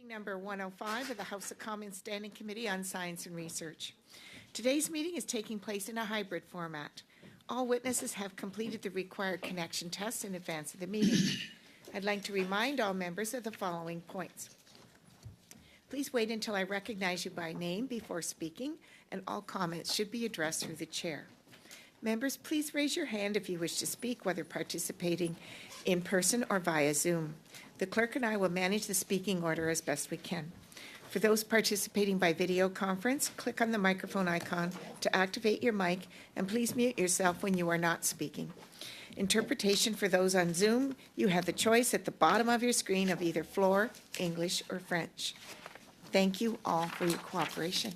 Number 105 of the House of Commons Standing Committee on Science and Research. Today's meeting is taking place in a hybrid format. All witnesses have completed the required connection tests in advance of the meeting. I'd like to remind all members of the following points. Please wait until I recognize you by name before speaking, and all comments should be addressed through the chair. Members, please raise your hand if you wish to speak, whether participating in person or via Zoom. The clerk and I will manage the speaking order as best we can. For those participating by video conference, click on the microphone icon to activate your mic, and please mute yourself when you are not speaking. Interpretation for those on Zoom, you have the choice at the bottom of your screen of either floor, English, or French. Thank you all for your cooperation.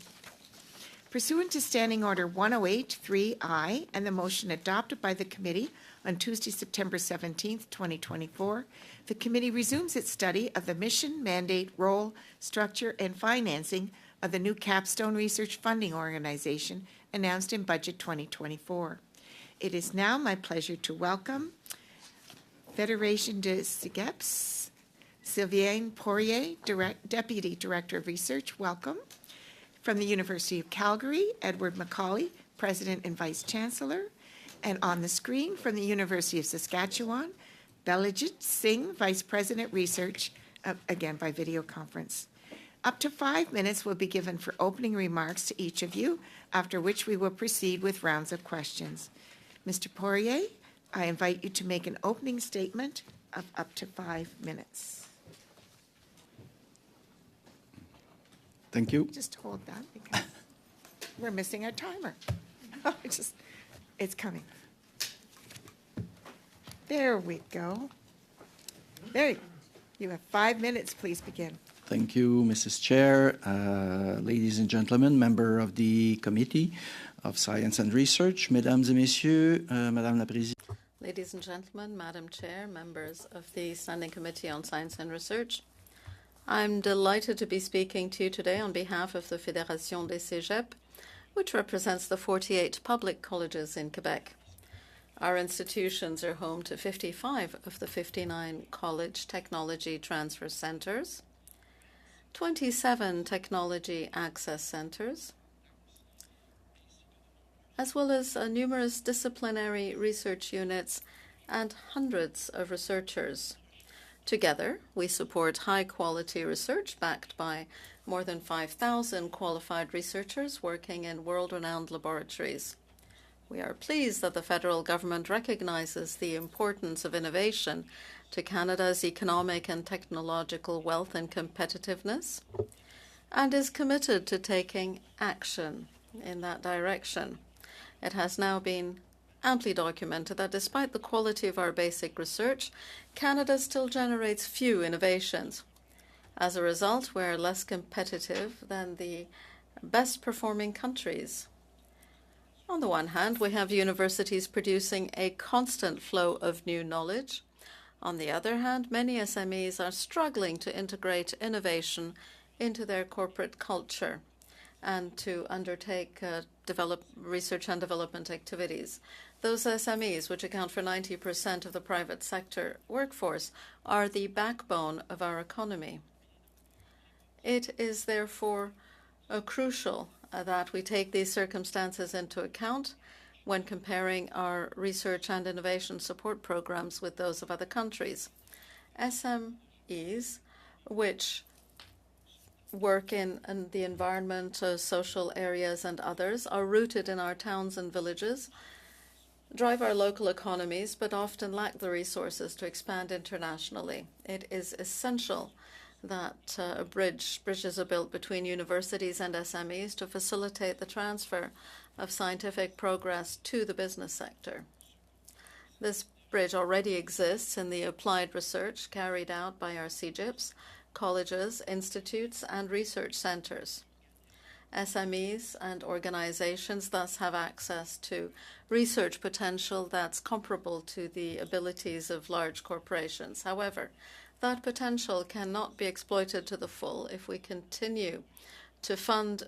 Pursuant to Standing Order 108-3I and the motion adopted by the committee on Tuesday, September 17, 2024, the committee resumes its study of the mission, mandate, role, structure, and financing of the new Capstone Research Funding Organization announced in Budget 2024. It is now my pleasure to welcome Fédération de CEGEPS, Sylvain Poirier, Deputy Director of Research, welcome. From the University of Calgary, Edward Macaulay, President and Vice Chancellor. And on the screen, from the University of Saskatchewan, Balijit Singh, Vice President Research, again by video conference. Up to 5 minutes will be given for opening remarks to each of you, after which we will proceed with rounds of questions. Mr. Poirier, I invite you to make an opening statement of up to 5 minutes. Thank you. Just hold that because we're missing our timer. It's coming. There we go. There, you have 5 minutes. Please begin. Thank you, Mrs. Chair, ladies and gentlemen, member of the Committee of Science and Research, Mesdames et Messieurs, Madame la Présidente. Ladies and gentlemen, Madam Chair, members of the Standing Committee on Science and Research, I'm delighted to be speaking to you today on behalf of the Fédération des CEGEPS, which represents the 48 public colleges in Quebec. Our institutions are home to 55 of the 59 college technology transfer centers, 27 technology access centers, as well as numerous disciplinary research units and hundreds of researchers. Together, we support high-quality research backed by more than 5,000 qualified researchers working in world-renowned laboratories. We are pleased that the federal government recognizes the importance of innovation to Canada's economic and technological wealth and competitiveness, and is committed to taking action in that direction. It has now been amply documented that despite the quality of our basic research, Canada still generates few innovations. As a result, we're less competitive than the best performing countries. On the one hand, we have universities producing a constant flow of new knowledge. On the other hand, many SMEs are struggling to integrate innovation into their corporate culture and to undertake research and development activities. Those SMEs, which account for 90% of the private sector workforce, are the backbone of our economy. It is therefore crucial that we take these circumstances into account when comparing our research and innovation support programs with those of other countries. SMEs, which work in the environment, social areas and others, are rooted in our towns and villages, drive our local economies, but often lack the resources to expand internationally. It is essential that bridges are built between universities and SMEs to facilitate the transfer of scientific progress to the business sector. This bridge already exists in the applied research carried out by our CEGEPS, colleges, institutes, and research centers. SMEs and organizations thus have access to research potential that's comparable to the abilities of large corporations. However, that potential cannot be exploited to the full if we continue to fund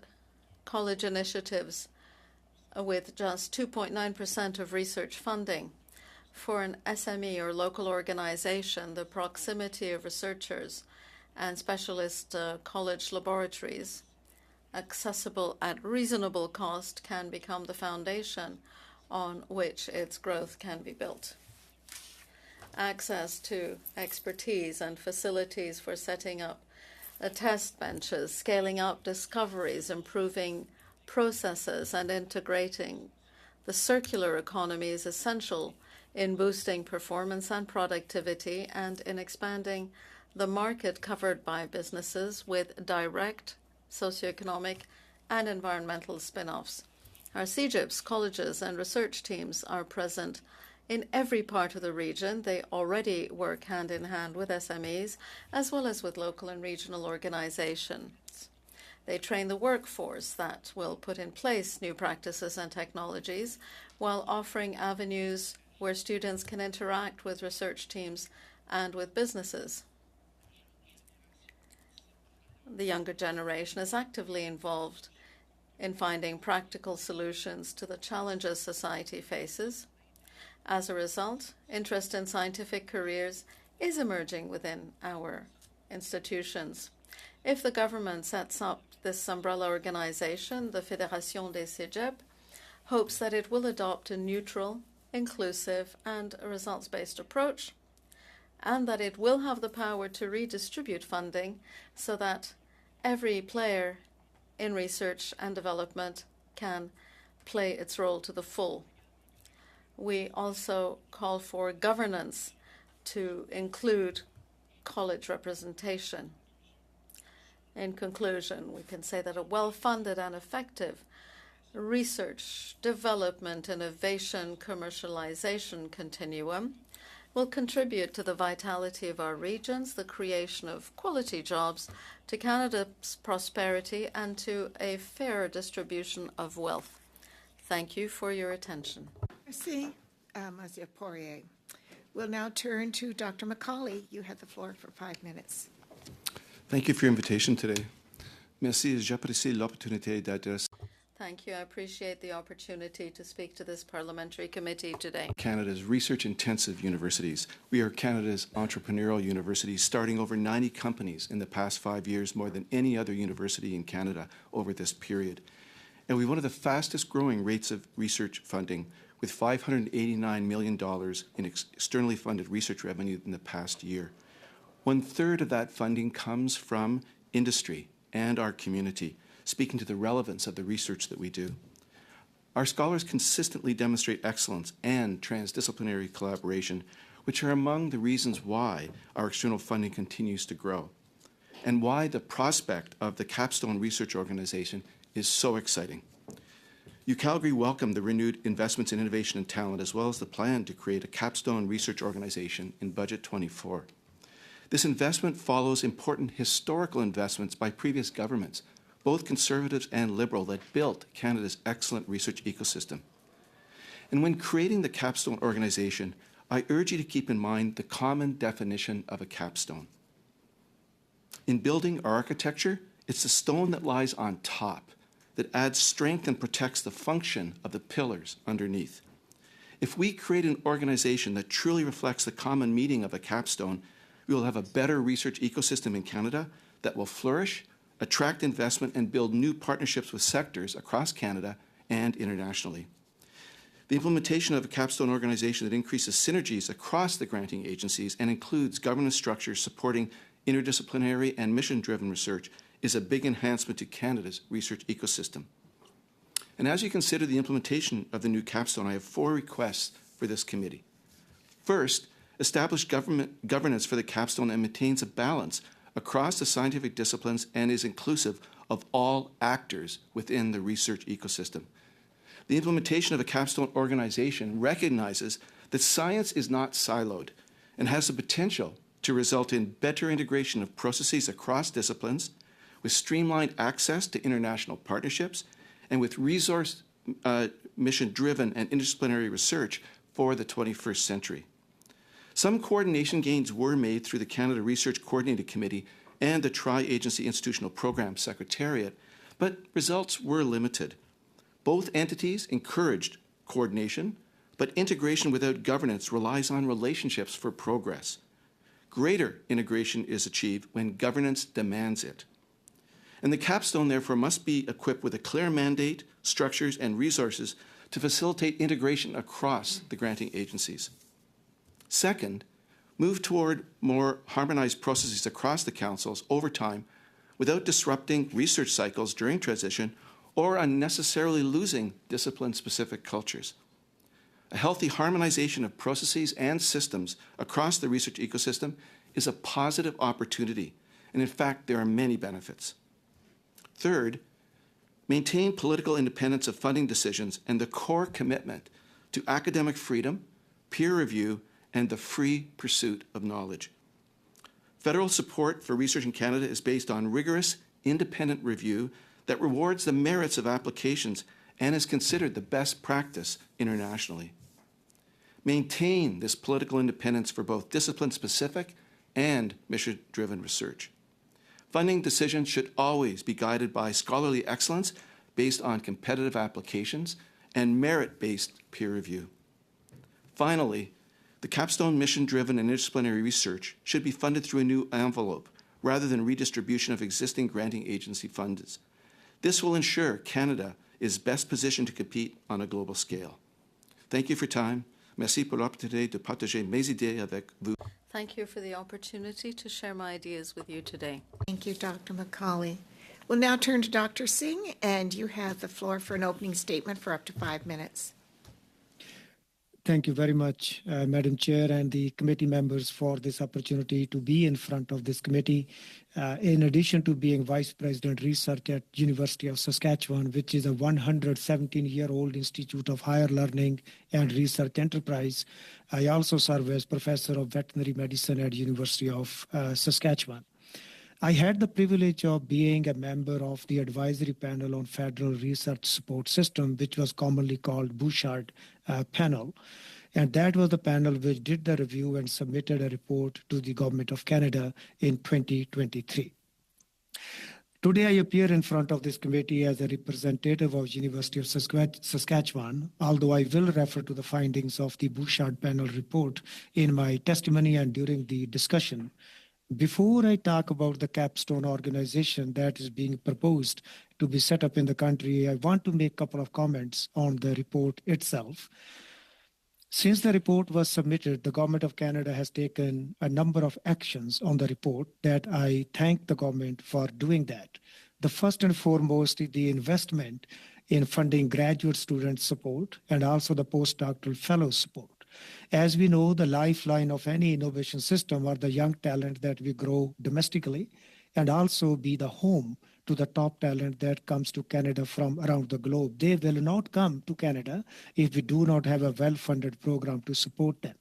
college initiatives with just 2.9% of research funding. For an SME or local organization, the proximity of researchers and specialist college laboratories, accessible at reasonable cost, can become the foundation on which its growth can be built. Access to expertise and facilities for setting up test benches, scaling up discoveries, improving processes, and integrating the circular economy is essential in boosting performance and productivity and in expanding the market covered by businesses with direct socioeconomic and environmental spin-offs. Our CEGIPs, colleges, and research teams are present in every part of the region. They already work hand in hand with SMEs as well as with local and regional organizations. They train the workforce that will put in place new practices and technologies while offering avenues where students can interact with research teams and with businesses. The younger generation is actively involved in finding practical solutions to the challenges society faces. As a result, interest in scientific careers is emerging within our institutions. If the government sets up this umbrella organization, the Fédération des Cégeps hopes that it will adopt a neutral, inclusive, and a results-based approach, and that it will have the power to redistribute funding so that every player in research and development can play its role to the full. We also call for governance to include college representation. In conclusion, we can say that a well-funded and effective research, development, innovation, commercialization continuum will contribute to the vitality of our regions, the creation of quality jobs, to Canada's prosperity, and to a fair distribution of wealth. Thank you for your attention. Merci, Monsieur Poirier. We'll now turn to Dr. Macaulay. You have the floor for 5 minutes. Thank you for your invitation today. Merci, j'apprécie l'opportunité d'adresser Thank you. I appreciate the opportunity to speak to this parliamentary committee today. Canada's research-intensive universities. We are Canada's entrepreneurial university, starting over 90 companies in the past 5 years, more than any other university in Canada over this period. And we have one of the fastest growing rates of research funding, with $589 million in externally funded research revenue in the past year. 1/3 of that funding comes from industry and our community, speaking to the relevance of the research that we do. Our scholars consistently demonstrate excellence and transdisciplinary collaboration, which are among the reasons why our external funding continues to grow, and why the prospect of the Capstone Research Organization is so exciting. UCalgary welcomed the renewed investments in innovation and talent, as well as the plan to create a Capstone Research Organization in Budget 24. This investment follows important historical investments by previous governments, both conservatives and liberal, that built Canada's excellent research ecosystem. And when creating the Capstone Organization, I urge you to keep in mind the common definition of a capstone. In building our architecture, it's the stone that lies on top, that adds strength and protects the function of the pillars underneath. If we create an organization that truly reflects the common meaning of a capstone, we will have a better research ecosystem in Canada that will flourish, attract investment, and build new partnerships with sectors across Canada and internationally. The implementation of a capstone organization that increases synergies across the granting agencies and includes governance structures supporting interdisciplinary and mission-driven research is a big enhancement to Canada's research ecosystem. And as you consider the implementation of the new capstone, I have 4 requests for this committee. First, establish governance for the capstone that maintains a balance across the scientific disciplines and is inclusive of all actors within the research ecosystem. The implementation of a capstone organization recognizes that science is not siloed and has the potential to result in better integration of processes across disciplines, with streamlined access to international partnerships, and with resource mission-driven and interdisciplinary research for the 21st century. Some coordination gains were made through the Canada Research Coordinating Committee and the Tri-Agency Institutional Program Secretariat, but results were limited. Both entities encouraged coordination, But integration without governance relies on relationships for progress. Greater integration is achieved when governance demands it. And the capstone, therefore, must be equipped with a clear mandate, structures, and resources to facilitate integration across the granting agencies. Second, move toward more harmonized processes across the councils over time without disrupting research cycles during transition or unnecessarily losing discipline-specific cultures. A healthy harmonization of processes and systems across the research ecosystem is a positive opportunity, and in fact, there are many benefits. Third, maintain political independence of funding decisions and the core commitment to academic freedom, peer review, and the free pursuit of knowledge. Federal support for research in Canada is based on rigorous, independent review that rewards the merits of applications and is considered the best practice internationally. Maintain this political independence for both discipline-specific and mission-driven research. Funding decisions should always be guided by scholarly excellence based on competitive applications and merit-based peer review. Finally, the capstone mission-driven and interdisciplinary research should be funded through a new envelope rather than redistribution of existing granting agency funds. This will ensure Canada is best positioned to compete on a global scale. Thank you for your time. Merci pour l'opportunité de partager mes idées avec vous. Thank you for the opportunity to share my ideas with you today. Thank you, Dr. McCauley. We'll now turn to Dr. Singh, and you have the floor for an opening statement for up to 5 minutes. Thank you very much, Madam Chair and the committee members for this opportunity to be in front of this committee. In addition to being Vice President Research at University of Saskatchewan, which is a 117-year-old institute of higher learning and research enterprise, I also serve as Professor of Veterinary Medicine at University of Saskatchewan. I had the privilege of being a member of the advisory panel on Federal Research Support System, which was commonly called Bouchard panel. And that was the panel which did the review and submitted a report to the Government of Canada in 2023. Today, I appear in front of this committee as a representative of University of Saskatchewan, although I will refer to the findings of the Bouchard panel report in my testimony and during the discussion. Before I talk about the capstone organization that is being proposed to be set up in the country, I want to make a couple of comments on the report itself. Since the report was submitted, the Government of Canada has taken a number of actions on the report that I thank the government for doing that. The first and foremost is the investment in funding graduate student support and also the postdoctoral fellow support. As we know, the lifeline of any innovation system are the young talent that we grow domestically and also be the home to the top talent that comes to Canada from around the globe. They will not come to Canada if we do not have a well-funded program to support them.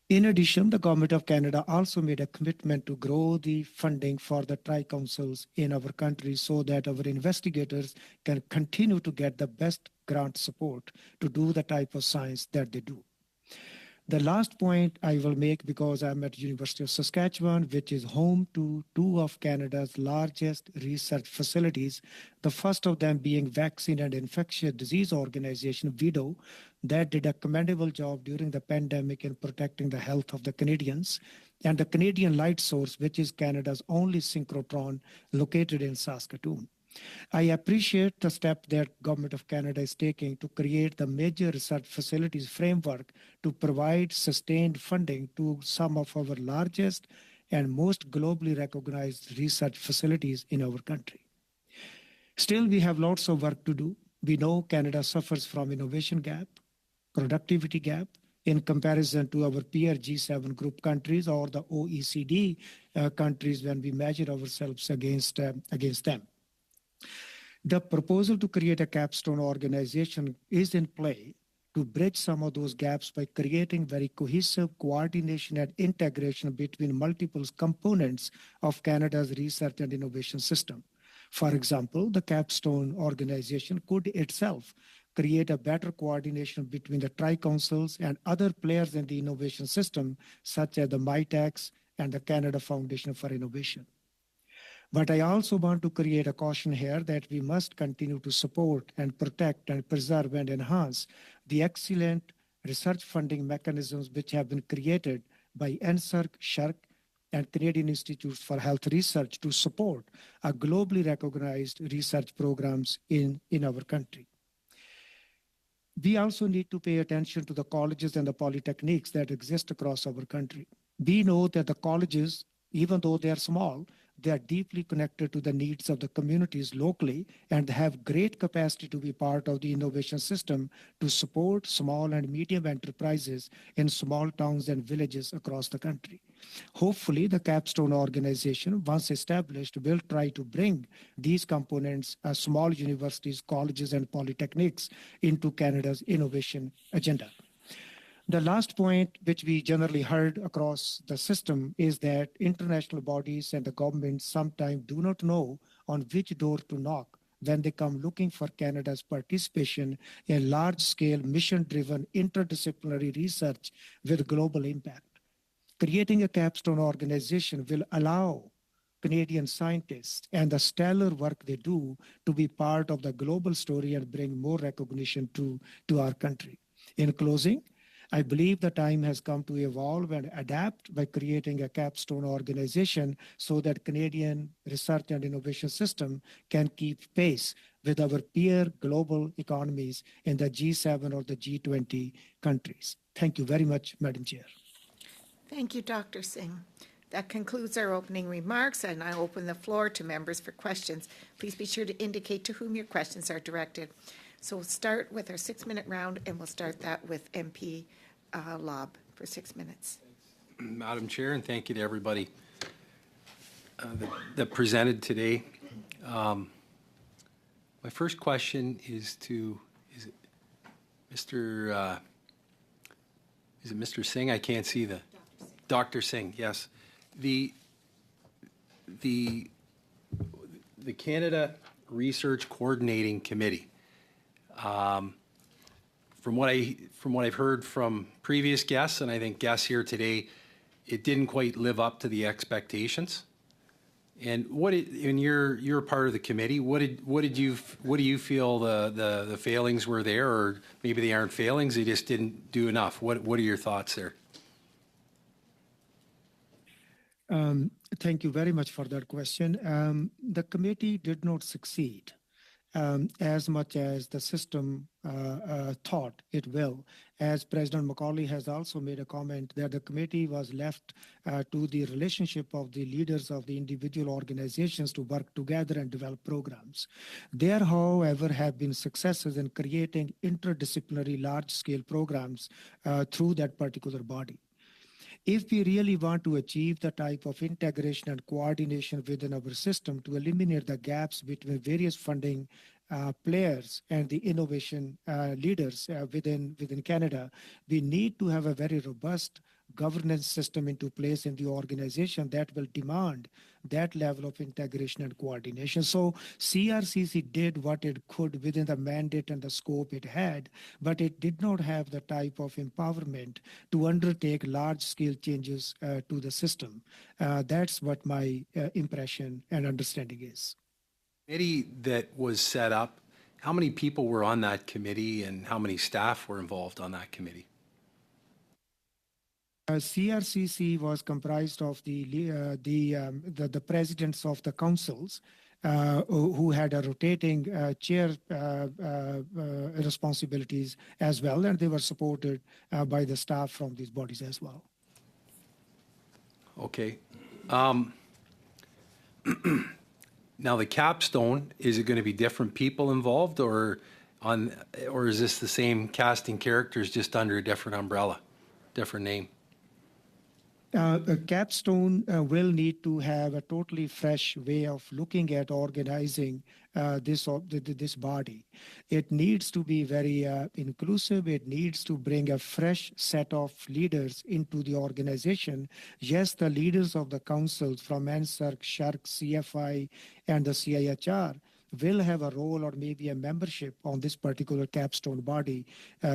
In addition, the Government of Canada also made a commitment to grow the funding for the tri-councils in our country so that our investigators can continue to get the best grant support to do the type of science that they do. The last point I will make, because I'm at University of Saskatchewan, which is home to two of Canada's largest research facilities, the first of them being Vaccine and Infectious Disease Organization, VIDO, that did a commendable job during the pandemic in protecting the health of the Canadians, and the Canadian Light Source, which is Canada's only synchrotron located in Saskatoon. I appreciate the step that Government of Canada is taking to create the major research facilities framework to provide sustained funding to some of our largest and most globally recognized research facilities in our country. Still, we have lots of work to do. We know Canada suffers from innovation gap, productivity gap in comparison to our peer G7 group countries or the OECD countries when we measure ourselves against them. The proposal to create a capstone organization is in play to bridge some of those gaps by creating very cohesive coordination and integration between multiple components of Canada's research and innovation system. For example, the capstone organization could itself create a better coordination between the tri-councils and other players in the innovation system, such as the MITEX and the Canada Foundation for Innovation. But I also want to create a caution here that we must continue to support and protect and preserve and enhance the excellent research funding mechanisms which have been created by NSERC, SHARC, and Canadian Institutes for Health Research to support globally recognized research programs in our country. We also need to pay attention to the colleges and the polytechnics that exist across our country. We know that the colleges, even though they are small, they are deeply connected to the needs of the communities locally and have great capacity to be part of the innovation system to support small and medium enterprises in small towns and villages across the country. Hopefully, the Capstone organization, once established, will try to bring these components, small universities, colleges, and polytechnics into Canada's innovation agenda. The last point, which we generally heard across the system, is that international bodies and the government sometimes do not know on which door to knock when they come looking for Canada's participation in large-scale, mission-driven, interdisciplinary research with global impact. Creating a Capstone organization will allow Canadian scientists and the stellar work they do to be part of the global story and bring more recognition to our country. In closing, I believe the time has come to evolve and adapt by creating a Capstone organization so that Canadian research and innovation system can keep pace with our peer global economies in the G7 or the G20 countries. Thank you very much, Madam Chair. Thank you, Dr. Singh. That concludes our opening remarks, and I open the floor to members for questions. Please be sure to indicate to whom your questions are directed. So we'll start with our 6-minute round, and we'll start that with MP Lobb for 6 minutes. Madam Chair, and thank you to everybody that presented today. My first question is to, is it Mr. Singh? I can't see the Dr. Singh. Yes, the Canada Research Coordinating Committee. From what I've heard from previous guests, and I think guests here today, it didn't quite live up to the expectations. And you're part of the committee. What do you feel the failings were there, or maybe they aren't failings? They just didn't do enough. What are your thoughts there? Thank you very much for that question. The committee did not succeed as much as the system thought it will. As President Macaulay has also made a comment that the committee was left to the relationship of the leaders of the individual organizations to work together and develop programs. There, however, have been successes in creating interdisciplinary large-scale programs through that particular body. If we really want to achieve the type of integration and coordination within our system to eliminate the gaps between various funding players and the innovation leaders within Canada, we need to have a very robust governance system into place in the organization that will demand that level of integration and coordination. So CRCC did what it could within the mandate and the scope it had, but it did not have the type of empowerment to undertake large-scale changes to the system. That's what my impression and understanding is. Committee that was set up, how many people were on that committee and how many staff were involved on that committee? CRCC was comprised of the presidents of the councils who had a rotating chair responsibilities as well, and they were supported by the staff from these bodies as well. Okay. Now the capstone, is it going to be different people involved, or is this the same casting characters just under a different umbrella, different name? Capstone will need to have a totally fresh way of looking at organizing this body. It needs to be very inclusive. It needs to bring a fresh set of leaders into the organization. Yes, the leaders of the councils from NSERC, SHARC, CFI, and the CIHR will have a role or maybe a membership on this particular capstone body,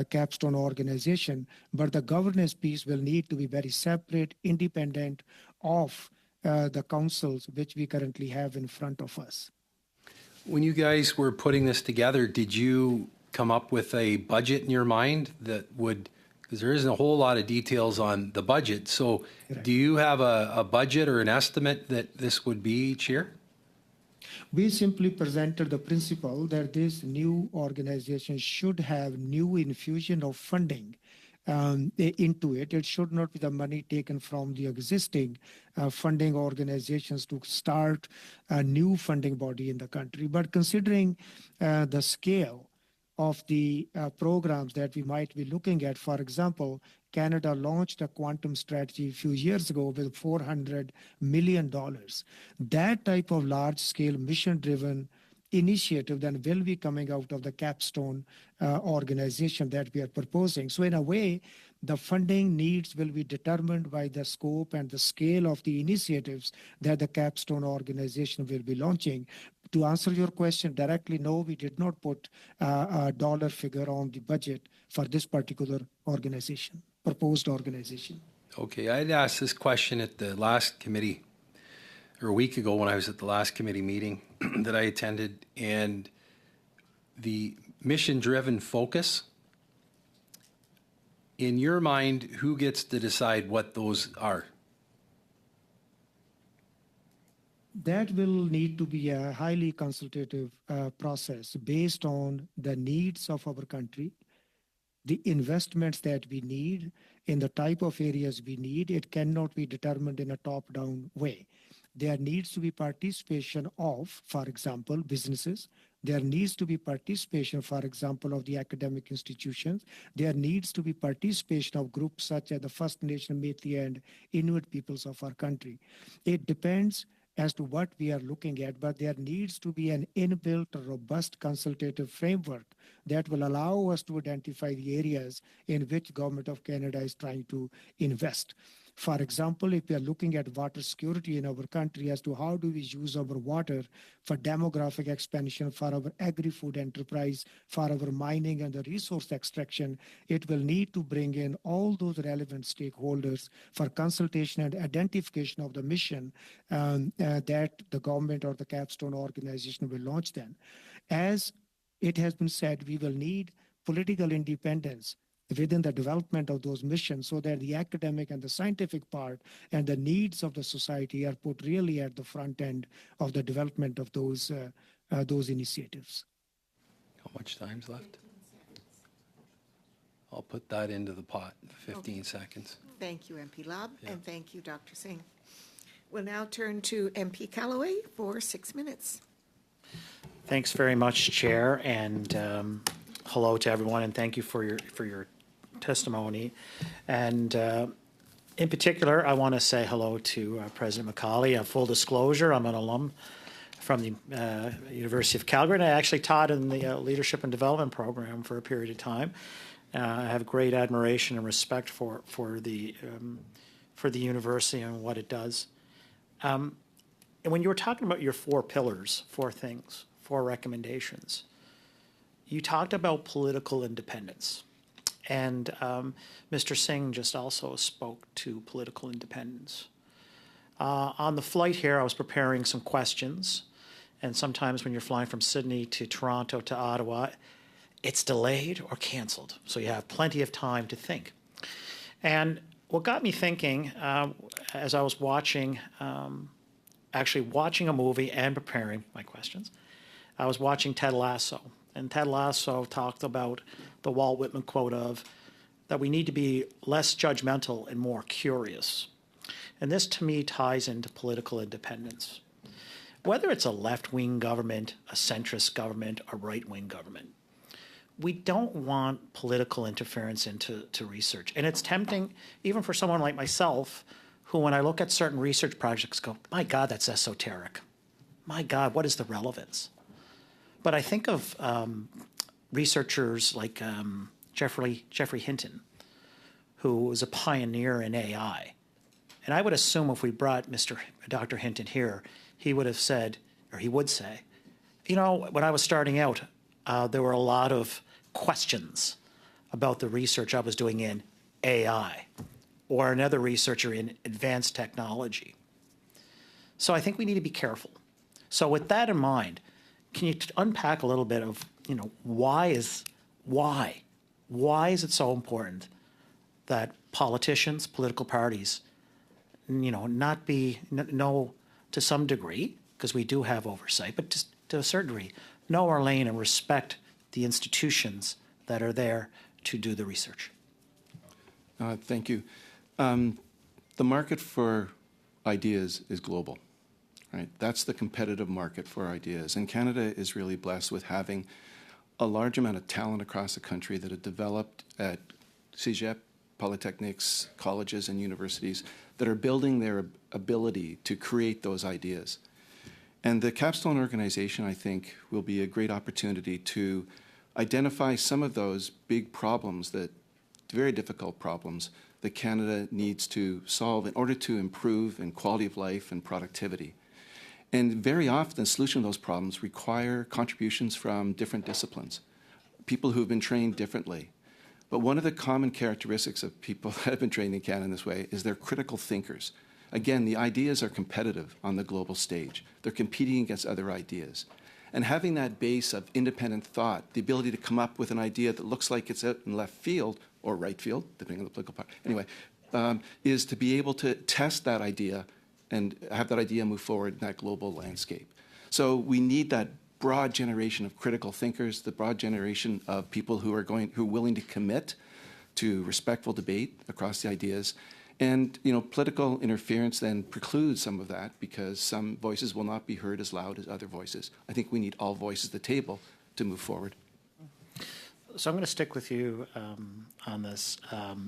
capstone organization, but the governance piece will need to be very separate, independent of the councils which we currently have in front of us. When you guys were putting this together, did you come up with a budget in your mind that would Because there isn't a whole lot of details on the budget. So do you have a budget or an estimate that this would be each year? We simply presented the principle that this new organization should have new infusion of funding into it. It should not be the money taken from the existing funding organizations to start a new funding body in the country. But considering the scale of the programs that we might be looking at, for example, Canada launched a quantum strategy a few years ago with $400 million. That type of large-scale mission-driven initiative then will be coming out of the capstone organization that we are proposing. So in a way, the funding needs will be determined by the scope and the scale of the initiatives that the capstone organization will be launching. To answer your question directly, no, we did not put a dollar figure on the budget for this particular organization, proposed organization. Okay, I asked this question at the last committee, or a week ago when I was at the last committee meeting that I attended, and the mission-driven focus, in your mind, who gets to decide what those are? That will need to be a highly consultative process based on the needs of our country, the investments that we need in the type of areas we need. It cannot be determined in a top-down way. There needs to be participation of, for example, businesses. There needs to be participation, for example, of the academic institutions. There needs to be participation of groups such as the First Nation, Métis, and Inuit peoples of our country. It depends as to what we are looking at, but there needs to be an inbuilt, robust consultative framework that will allow us to identify the areas in which Government of Canada is trying to invest. For example, if we are looking at water security in our country as to how do we use our water for demographic expansion, for our agri-food enterprise, for our mining and the resource extraction, it will need to bring in all those relevant stakeholders for consultation and identification of the mission that the government or the capstone organization will launch then. As it has been said, we will need political independence within the development of those missions so that the academic and the scientific part and the needs of the society are put really at the front end of the development of those initiatives. How much time's left? I'll put that into the pot, 15 seconds. Thank you, MP Lobb, and thank you, Dr. Singh. We'll now turn to MP Callaway for 6 minutes. Thanks very much, Chair, and hello to everyone, and thank you for your testimony. And in particular, I want to say hello to President McCauley. Full disclosure, I'm an alum from the University of Calgary, and I actually taught in the Leadership and Development program for a period of time. I have great admiration and respect for the university and what it does. And when you were talking about your 4 pillars, 4 things, 4 recommendations, you talked about political independence. And Mr. Singh just also spoke to political independence. On the flight here, I was preparing some questions. And sometimes when you're flying from Sydney to Toronto to Ottawa, it's delayed or canceled. So you have plenty of time to think. And what got me thinking, as I was watching a movie and preparing my questions, I was watching Ted Lasso. And Ted Lasso talked about the Walt Whitman quote of that we need to be less judgmental and more curious. And this, to me, ties into political independence. Whether it's a left-wing government, a centrist government, a right-wing government, we don't want political interference into research. And it's tempting, even for someone like myself, who, when I look at certain research projects, go, my God, that's esoteric. My God, what is the relevance? But I think of researchers like Jeffrey Hinton, who was a pioneer in AI. And I would assume if we brought Dr. Hinton here, he would have said, or he would say, you know, when I was starting out, there were a lot of questions about the research I was doing in AI, or another researcher in advanced technology. So I think we need to be careful. So with that in mind, can you unpack a little bit of, you know, why is it so important that politicians, political parties, know to some degree, because we do have oversight, but just to a certain degree, know our lane and respect the institutions that are there to do the research. Thank you. The market for ideas is global, right? That's the competitive market for ideas. And Canada is really blessed with having a large amount of talent across the country that have developed at cégep, polytechnics, colleges, and universities that are building their ability to create those ideas. And the Capstone organization, I think, will be a great opportunity to identify some of those big problems, that very difficult problems that Canada needs to solve in order to improve in quality of life and productivity. And very often, the solution to those problems require contributions from different disciplines, people who have been trained differently. But one of the common characteristics of people that have been trained in Canada in this way is they're critical thinkers. Again, the ideas are competitive on the global stage. They're competing against other ideas. And having that base of independent thought, the ability to come up with an idea that looks like it's out in left field or right field, depending on the political party, anyway, is to be able to test that idea and have that idea move forward in that global landscape. So we need that broad generation of critical thinkers, the broad generation of people who are willing to commit to respectful debate across the ideas. And political interference then precludes some of that, because some voices will not be heard as loud as other voices. I think we need all voices at the table to move forward. So I'm going to stick with you on this,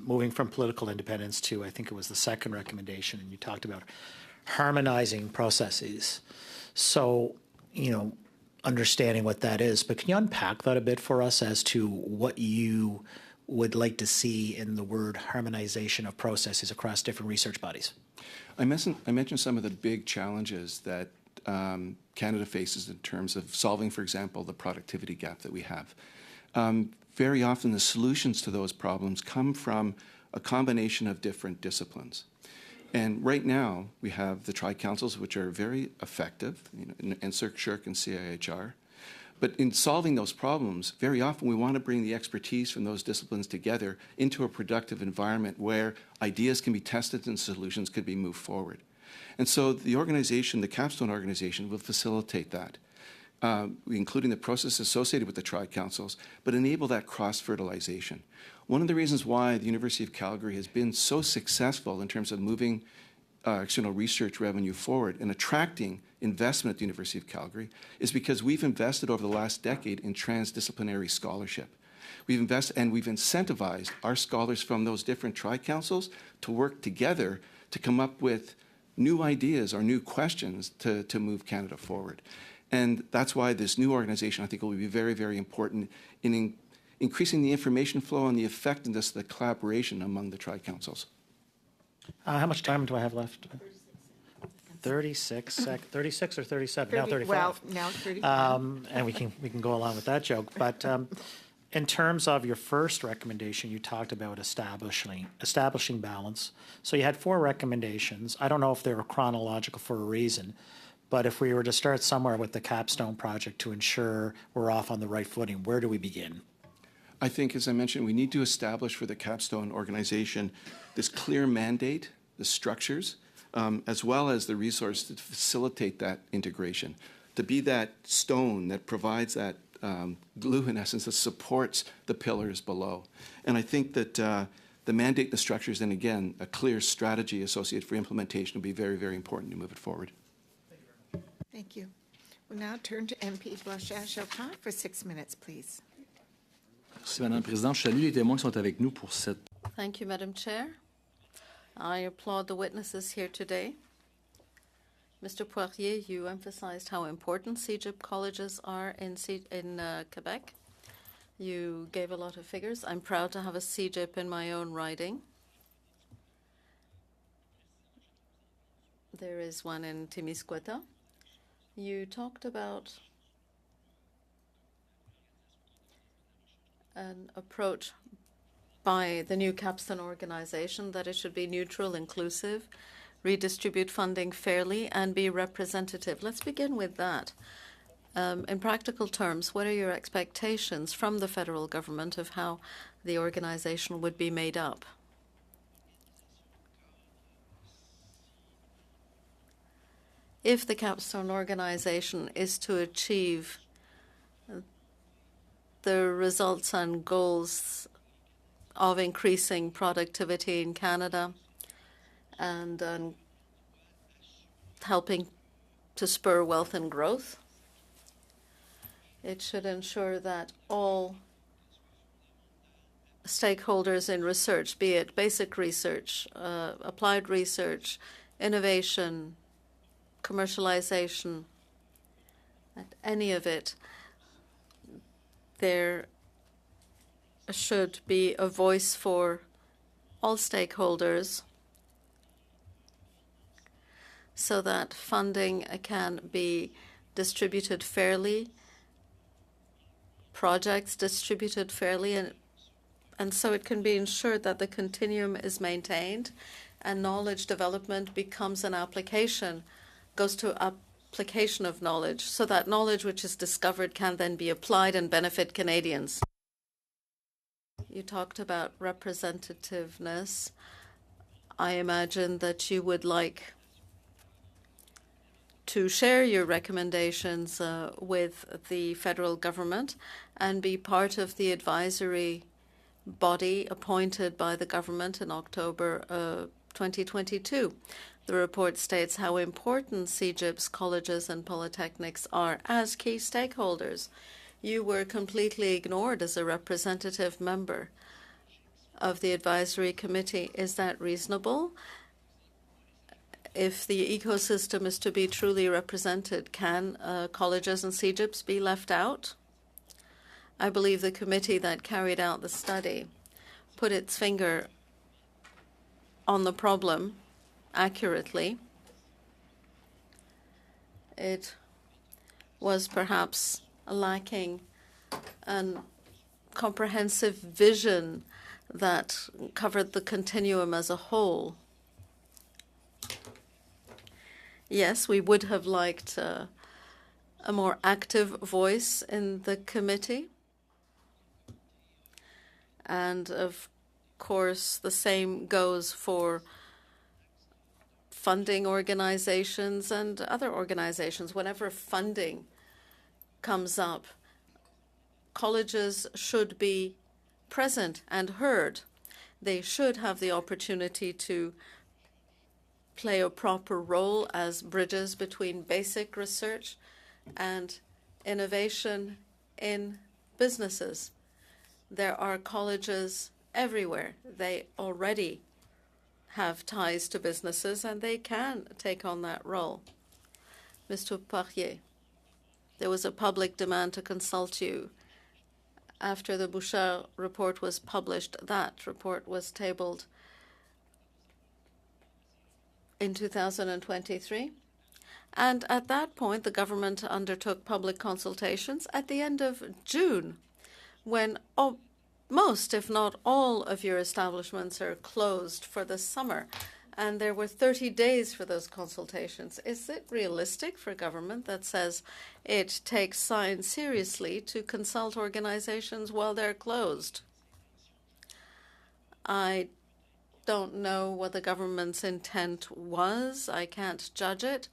moving from political independence to, I think it was the second recommendation, and you talked about harmonizing processes. So, understanding what that is, but can you unpack that a bit for us as to what you would like to see in the word harmonization of processes across different research bodies? I mentioned some of the big challenges that Canada faces in terms of solving, for example, the productivity gap that we have. Very often the solutions to those problems come from a combination of different disciplines. And right now we have the tri-councils, which are very effective, NSERC, SHIRC, and CIHR. But in solving those problems, very often we want to bring the expertise from those disciplines together into a productive environment where ideas can be tested and solutions could be moved forward. And so the organization, the Capstone organization, will facilitate that, including the process associated with the tri-councils, but enable that cross-fertilization. One of the reasons why the University of Calgary has been so successful in terms of moving external research revenue forward and attracting investment at the University of Calgary is because we've invested over the last decade in transdisciplinary scholarship. We've invested and we've incentivized our scholars from those different tri-councils to work together to come up with new ideas or new questions to move Canada forward. And that's why this new organization, I think, will be very, very important in increasing the information flow and the effectiveness of the collaboration among the tri-councils. How much time do I have left? 36 or 37? Now 35. Well, now 35. And we can go along with that joke. But in terms of your first recommendation, you talked about establishing balance. So you had 4 recommendations. I don't know if they were chronological for a reason, but if we were to start somewhere with the Capstone project to ensure we're off on the right footing, where do we begin? I think, as I mentioned, we need to establish for the Capstone organization this clear mandate, the structures, as well as the resource to facilitate that integration, to be that stone that provides that glue, in essence, that supports the pillars below. And I think that the mandate, the structures, and again, a clear strategy associated for implementation will be very, very important to move it forward. Thank you. We'll now turn to MP Blanchet-Chopin for 6 minutes, please. Merci, Madame la Présidente. Je salue les témoins qui sont avec nous pour cette. Thank you, Madam Chair. I applaud the witnesses here today. Mr. Poirier, you emphasized how important cégep colleges are in Quebec. You gave a lot of figures. I'm proud to have a cégep in my own riding. There is one in Témiscouata. You talked about an approach by the new Capstone organization that it should be neutral, inclusive, redistribute funding fairly, and be representative. Let's begin with that. In practical terms, what are your expectations from the federal government of how the organization would be made up? if the capstone organization is to achieve the results and goals of increasing productivity in Canada and helping to spur wealth and growth, it should ensure that all stakeholders in research, be it basic research, applied research, innovation, commercialization, at any of it, there should be a voice for all stakeholders so that funding can be distributed fairly, projects distributed fairly, and so it can be ensured that the continuum is maintained and knowledge development becomes an application, goes to application of knowledge, so that knowledge which is discovered can then be applied and benefit Canadians. You talked about representativeness. I imagine that you would like to share your recommendations with the federal government and be part of the advisory body appointed by the government in October 2022. The report states how important CEGIP's colleges and polytechnics are as key stakeholders. You were completely ignored as a representative member of the advisory committee. Is that reasonable? If the ecosystem is to be truly represented, can colleges and CEGIPs be left out? I believe the committee that carried out the study put its finger on the problem accurately. It was perhaps lacking a comprehensive vision that covered the continuum as a whole. Yes, we would have liked a more active voice in the committee. And of course, the same goes for funding organizations and other organizations. Whenever funding comes up, colleges should be present and heard. They should have the opportunity to play a proper role as bridges between basic research and innovation in businesses. There are colleges everywhere. They already have ties to businesses, and they can take on that role. Mr. Poirier, there was a public demand to consult you. After the Bouchard report was published, that report was tabled in 2023. And at that point, the government undertook public consultations at the end of June, when most, if not all, of your establishments are closed for the summer. And there were 30 days for those consultations. Is it realistic for government that says it takes science seriously to consult organizations while they're closed? I don't know what the government's intent was. I can't judge it.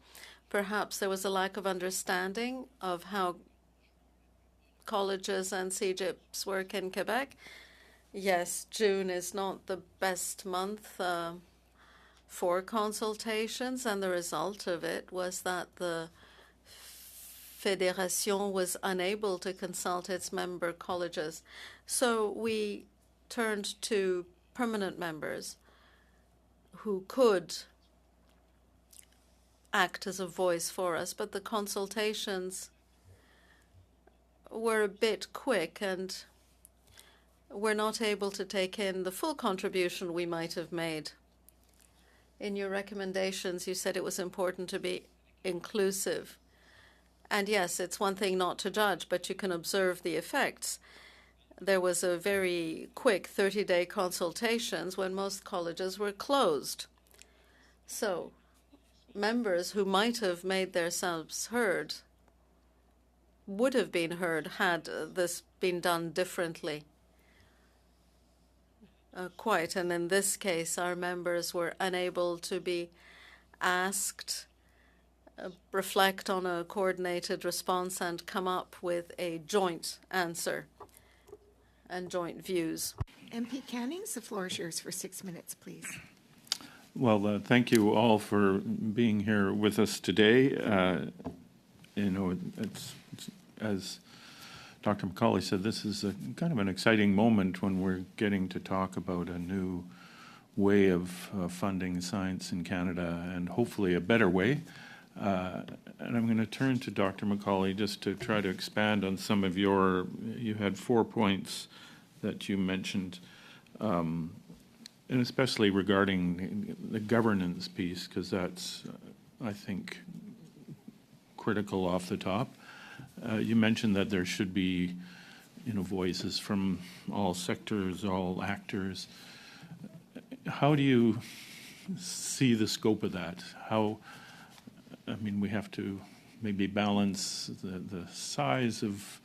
Perhaps there was a lack of understanding of how colleges and CEGIPs work in Quebec. Yes, June is not the best month for consultations, and the result of it was that the Fédération was unable to consult its member colleges. So we turned to permanent members who could act as a voice for us, but the consultations were a bit quick, and we're not able to take in the full contribution we might have made. In your recommendations, you said it was important to be inclusive. And yes, it's one thing not to judge, but you can observe the effects. There was a very quick 30-day consultations when most colleges were closed. So members who might have made themselves heard would have been heard had this been done differently. Quite, and in this case, our members were unable to be asked reflect on a coordinated response and come up with a joint answer and joint views. MP Cannings, the floor is yours for 6 minutes, please. Well, thank you all for being here with us today. You know, it's as Dr. McCauley said, this is a kind of an exciting moment when we're getting to talk about a new way of funding science in Canada, and hopefully a better way. And I'm going to turn to Dr. McCauley just to try to expand on some of you had 4 points that you mentioned, and especially regarding the governance piece, because that's, I think, critical off the top. You mentioned that there should be, voices from all sectors, all actors. How do you see the scope of that? We have to maybe balance the size of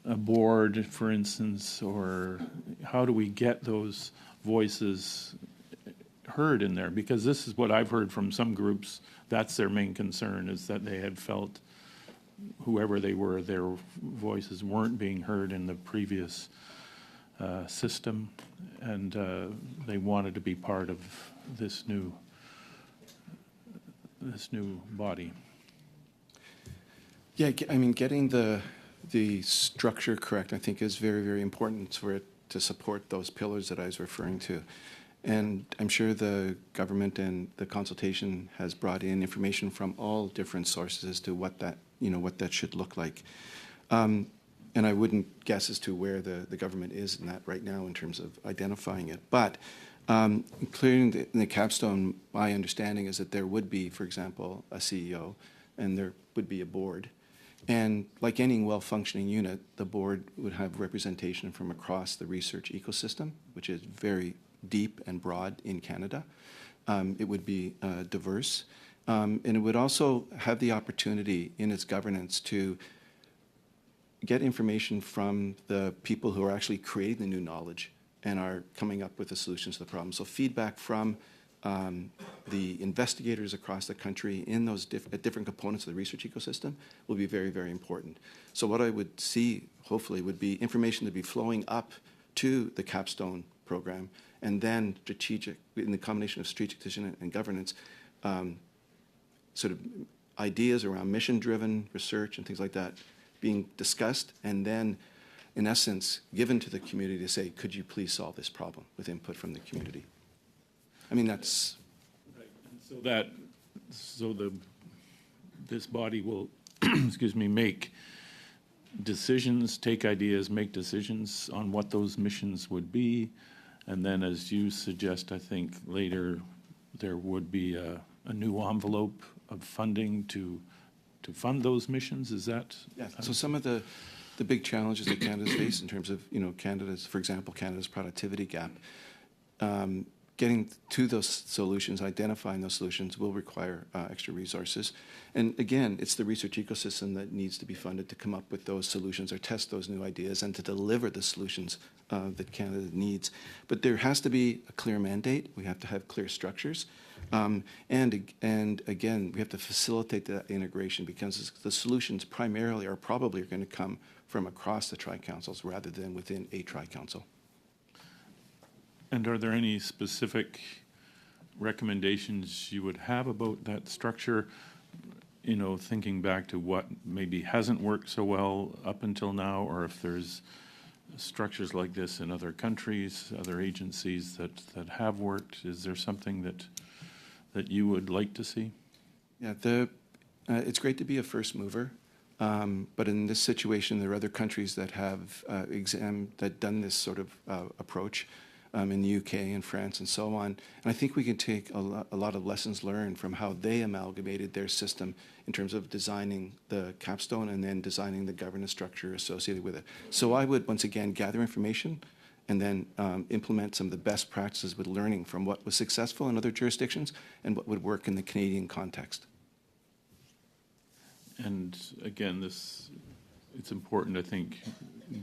a board, for instance, or how do we get those voices heard in there? Because this is what I've heard from some groups. That's their main concern, is that they had felt whoever they were, their voices weren't being heard in the previous system, and they wanted to be part of this new body. Yeah, getting the structure correct, I think, is very, very important for it to support those pillars that I was referring to. And I'm sure the government and the consultation has brought in information from all different sources as to what that should look like. And I wouldn't guess as to where the government is in that right now in terms of identifying it. But clearly in the capstone, my understanding is that there would be, for example, a CEO, and there would be a board. And like any well-functioning unit, the board would have representation from across the research ecosystem, which is very deep and broad in Canada. It would be diverse. And it would also have the opportunity in its governance to get information from the people who are actually creating the new knowledge and are coming up with the solutions to the problem. So feedback from the investigators across the country in those different components of the research ecosystem will be very, very important. So what I would see, hopefully, would be information to be flowing up to the capstone program, and then strategic, in the combination of strategic decision and governance, sort of ideas around mission-driven research and things like that being discussed, and then, in essence, given to the community to say, could you please solve this problem with input from the community? That's... Right. This body will, make decisions, take ideas, make decisions on what those missions would be, and then, as you suggest, I think later there would be a new envelope of funding to fund those missions. Is that? Yeah. So some of the big challenges that Canada's faced in terms of for example, Canada's productivity gap. Getting to those solutions, identifying those solutions will require extra resources. And again, it's the research ecosystem that needs to be funded to come up with those solutions or test those new ideas and to deliver the solutions that Canada needs. But there has to be a clear mandate. We have to have clear structures. And again, we have to facilitate that integration, because the solutions primarily are probably going to come from across the tri-councils rather than within a tri-council. And are there any specific recommendations you would have about that structure? Thinking back to what maybe hasn't worked so well up until now, or if there's structures like this in other countries, other agencies that have worked. Is there something that you would like to see? Yeah, it's great to be a first mover, but in this situation, there are other countries that have done this sort of approach. In the UK and France and so on. And I think we can take a lot of lessons learned from how they amalgamated their system in terms of designing the capstone and then designing the governance structure associated with it. So I would, once again, gather information and then implement some of the best practices with learning from what was successful in other jurisdictions and what would work in the Canadian context. And again, it's important, I think,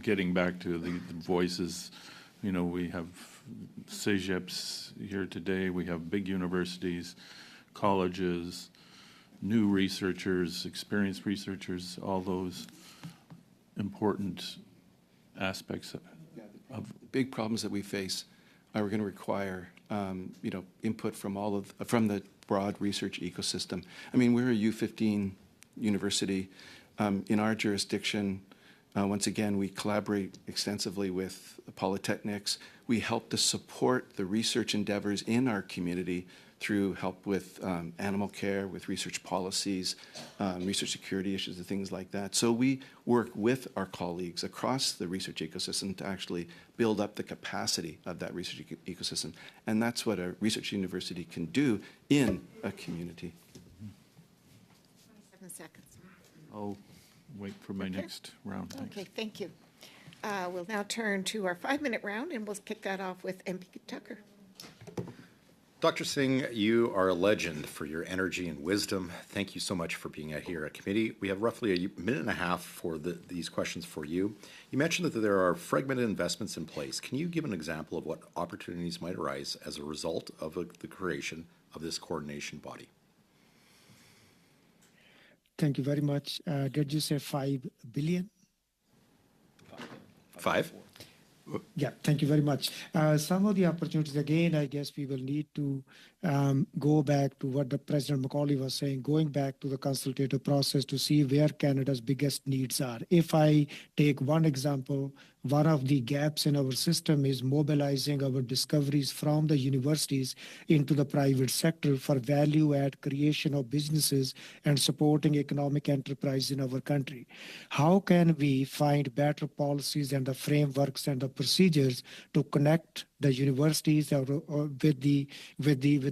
getting back to the voices. We have CEGEPs here today, we have big universities, colleges, new researchers, experienced researchers, all those important aspects of Big problems that we face are going to require, input from from the broad research ecosystem. I mean, we're a U15 university. In our jurisdiction, once again, we collaborate extensively with polytechnics. We help to support the research endeavors in our community through help with animal care, with research policies, research security issues, and things like that. So we work with our colleagues across the research ecosystem to actually build up the capacity of that research ecosystem. And that's what a research university can do in a community. 7 seconds. I'll wait for my next round. Thanks. Okay, thank you. We'll now turn to our 5-minute round, and we'll kick that off with MP Tucker. Dr. Singh, you are a legend for your energy and wisdom. Thank you so much for being here at committee. We have roughly a minute and a half for these questions for you. You mentioned that there are fragmented investments in place. Can you give an example of what opportunities might arise as a result of the creation of this coordination body? Thank you very much. Did you say 5 billion? 5? Yeah, thank you very much. Some of the opportunities, again, I guess we will need to go back to what the President Macaulay was saying, going back to the consultative process to see where Canada's biggest needs are. If I take one example, one of the gaps in our system is mobilizing our discoveries from the universities into the private sector for value-add creation of businesses and supporting economic enterprise in our country. How can we find better policies and the frameworks and the procedures to connect the universities with the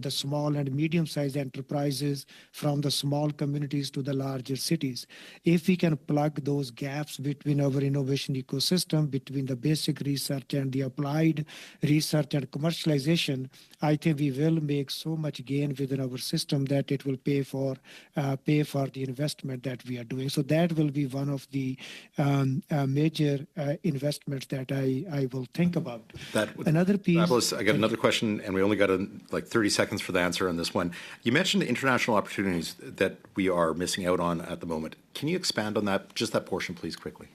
small and medium-sized enterprises from the small communities to the larger cities? If we can plug those gaps between our innovation ecosystem, between the basic research and the applied research and commercialization, I think we will make so much gain within our system that it will pay for the investment that we are doing. So that will be one of the major investments that I will think about. Another piece. Fabulous. I got another question, and we only got like 30 seconds for the answer on this one. You mentioned the international opportunities that we are missing out on at the moment. Can you expand on that, just that portion, please, quickly?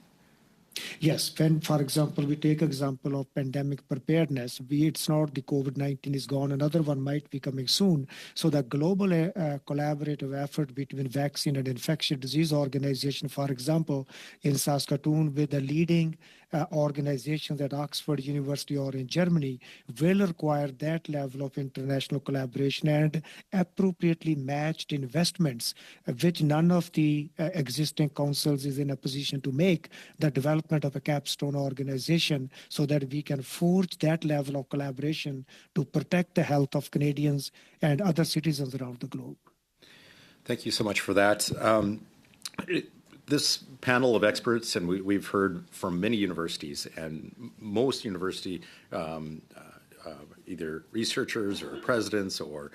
Yes, when, for example, we take example of pandemic preparedness, it's not the COVID-19 is gone, another one might be coming soon. So the global collaborative effort between vaccine and infectious disease organization, for example, in Saskatoon with the leading organizations at Oxford University or in Germany will require that level of international collaboration and appropriately matched investments, which none of the existing councils is in a position to make, the development of a capstone organization so that we can forge that level of collaboration to protect the health of Canadians and other citizens around the globe. Thank you so much for that. This panel of experts, and we've heard from many universities, and most university, either researchers or presidents or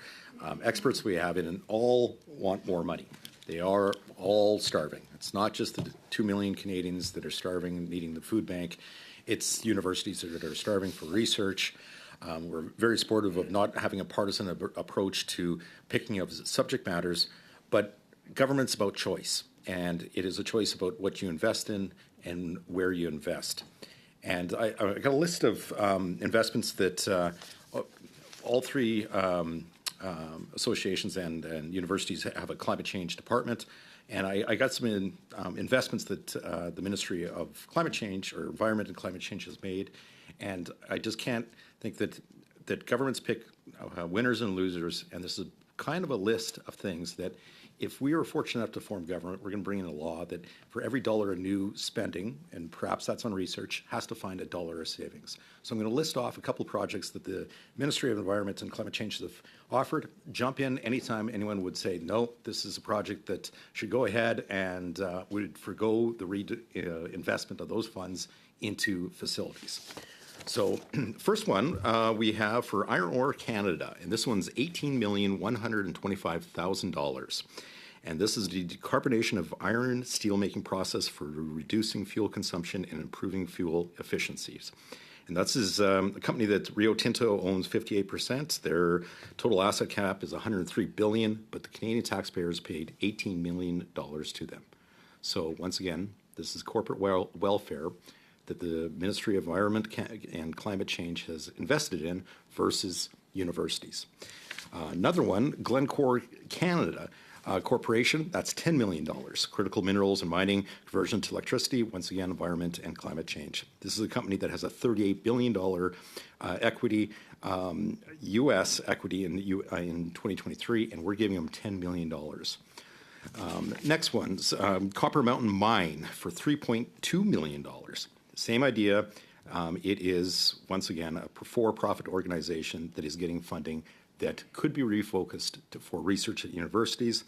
experts we have in, and all want more money. They are all starving. It's not just the 2 million Canadians that are starving and needing the food bank. It's universities that are starving for research. We're very supportive of not having a partisan approach to picking up subject matters, but government's about choice. And it is a choice about what you invest in and where you invest. And I got a list of investments that all three associations and universities have a climate change department. And I got some investments that the Ministry of Climate Change or Environment and Climate Change has made. And I just can't think that governments pick winners and losers. And this is kind of a list of things that if we are fortunate enough to form government, we're going to bring in a law that for every dollar of new spending, and perhaps that's on research, has to find $1 of savings. So I'm going to list off a couple of projects that the Ministry of Environment and Climate Change have offered. Jump in anytime anyone would say, no, this is a project that should go ahead and would forgo the investment of those funds into facilities. So first one we have for Iron Ore Canada, and this one's $18,125,000. And this is the decarbonation of iron steelmaking process for reducing fuel consumption and improving fuel efficiencies. And that's a company that Rio Tinto owns 58%. Their total asset cap is $103 billion, but the Canadian taxpayers paid $18 million to them. So once again, this is corporate welfare that the Ministry of Environment and Climate Change has invested in versus universities. Another one, Glencore Canada Corporation, that's $10 million. Critical minerals and mining, conversion to electricity, once again, environment and climate change. This is a company that has a $38 billion equity, U.S. equity in 2023, and we're giving them $10 million. Next one's Copper Mountain Mine for $3.2 million. Same idea. It is, once again, a for-profit organization that is getting funding that could be refocused for research at universities.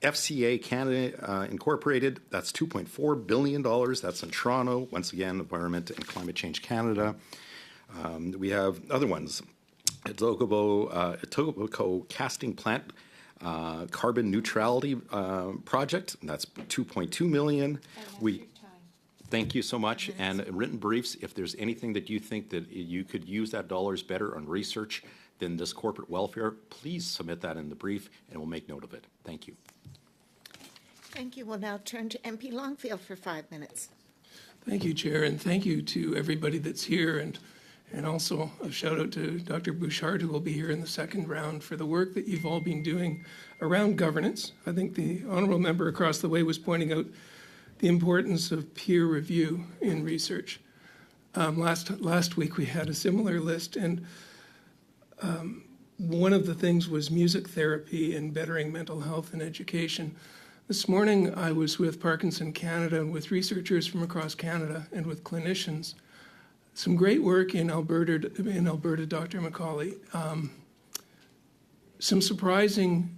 FCA Canada Incorporated, that's $2.4 billion. That's in Toronto. Once again, Environment and Climate Change Canada. We have other ones. Etobicoke Casting Plant Carbon Neutrality Project, that's $2.2 million. Thank you so much. And written briefs, if there's anything that you think that you could use that dollars better on research than this corporate welfare, please submit that in the brief and we'll make note of it. Thank you. Thank you. We'll now turn to MP Longfield for 5 minutes. Thank you, Chair, and thank you to everybody that's here, and also a shout out to Dr. Bouchard, who will be here in the second round, for the work that you've all been doing around governance. I think the honourable member across the way was pointing out the importance of peer review in research. Last week we had a similar list, and one of the things was music therapy and bettering mental health and education. This morning I was with Parkinson Canada and with researchers from across Canada and with clinicians. Some great work in Alberta, Dr. Macaulay. Some surprising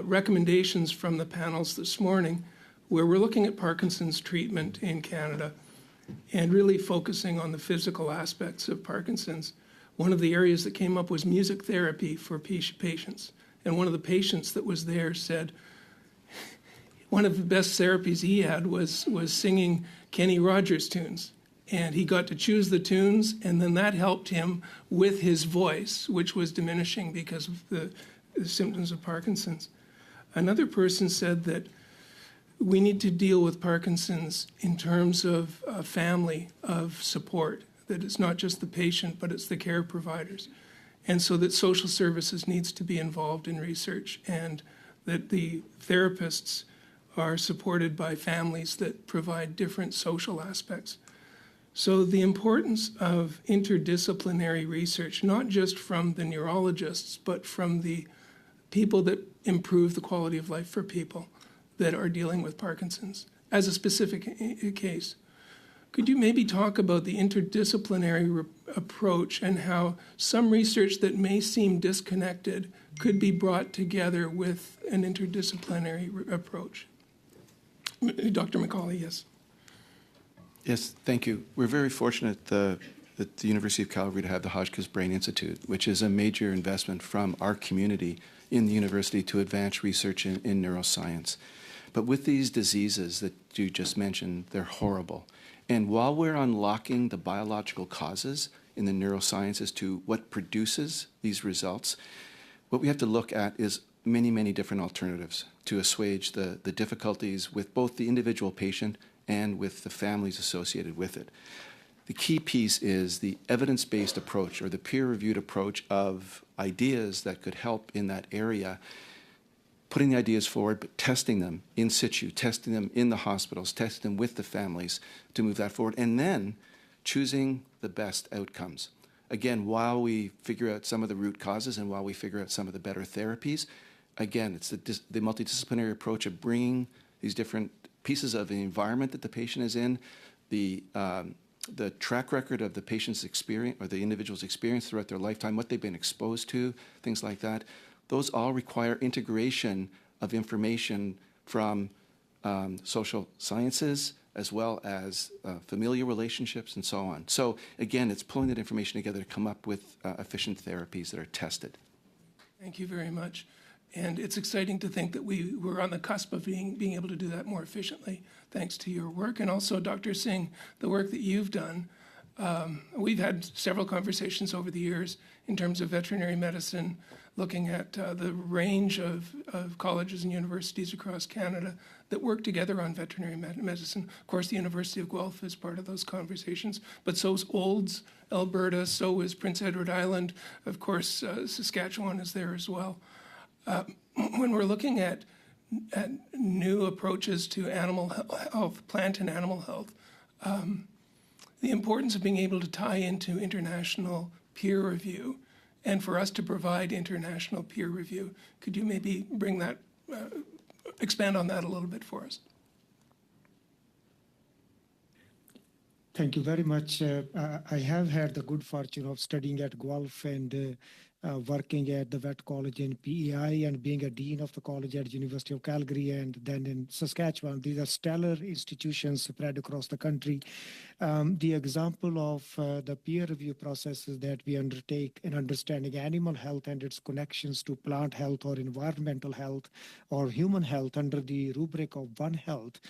recommendations from the panels this morning, where we're looking at Parkinson's treatment in Canada and really focusing on the physical aspects of Parkinson's. One of the areas that came up was music therapy for patients. And one of the patients that was there said one of the best therapies he had was singing Kenny Rogers tunes. And he got to choose the tunes, and then that helped him with his voice, which was diminishing because of the symptoms of Parkinson's. Another person said that we need to deal with Parkinson's in terms of a family of support, that it's not just the patient, but it's the care providers. And so that social services needs to be involved in research, and that the therapists are supported by families that provide different social aspects. So the importance of interdisciplinary research, not just from the neurologists, but from the people that improve the quality of life for people that are dealing with Parkinson's as a specific case. Could you maybe talk about the interdisciplinary approach and how some research that may seem disconnected could be brought together with an interdisciplinary approach? Dr. Macaulay, yes. Yes, thank you. We're very fortunate at the University of Calgary to have the Hotchkiss Brain Institute, which is a major investment from our community in the university to advance research in neuroscience. But with these diseases that you just mentioned, they're horrible. And while we're unlocking the biological causes in the neuroscience as to what produces these results, what we have to look at is many, many different alternatives to assuage the difficulties with both the individual patient and with the families associated with it. The key piece is the evidence-based approach or the peer-reviewed approach of ideas that could help in that area, putting the ideas forward, but testing them in situ, testing them in the hospitals, testing them with the families to move that forward, and then choosing the best outcomes. Again, while we figure out some of the root causes and while we figure out some of the better therapies, again, it's the multidisciplinary approach of bringing these different pieces of the environment that the patient is in, the track record of the patient's experience or the individual's experience throughout their lifetime, what they've been exposed to, things like that. Those all require integration of information from social sciences as well as familial relationships and so on. So again, it's pulling that information together to come up with efficient therapies that are tested. Thank you very much. And it's exciting to think that we were on the cusp of being able to do that more efficiently, thanks to your work. And also, Dr. Singh, the work that you've done We've had several conversations over the years in terms of veterinary medicine, looking at the range of colleges and universities across Canada that work together on veterinary medicine. Of course, the University of Guelph is part of those conversations, but so is Olds, Alberta, so is Prince Edward Island. Of course, Saskatchewan is there as well. When we're looking at new approaches to animal health, plant and animal health, the importance of being able to tie into international peer review and for us to provide international peer review. Could you maybe bring that, expand on that a little bit for us? Thank you very much. I have had the good fortune of studying at Guelph and working at the vet college in PEI and being a dean of the college at University of Calgary and then in Saskatchewan. These are stellar institutions spread across the country. The example of the peer review processes that we undertake in understanding animal health and its connections to plant health or environmental health or human health under the rubric of One Health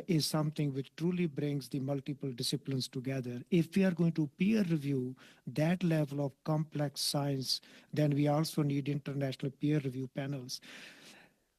is something which truly brings the multiple disciplines together. If we are going to peer review that level of complex science, then we also need international peer review panels.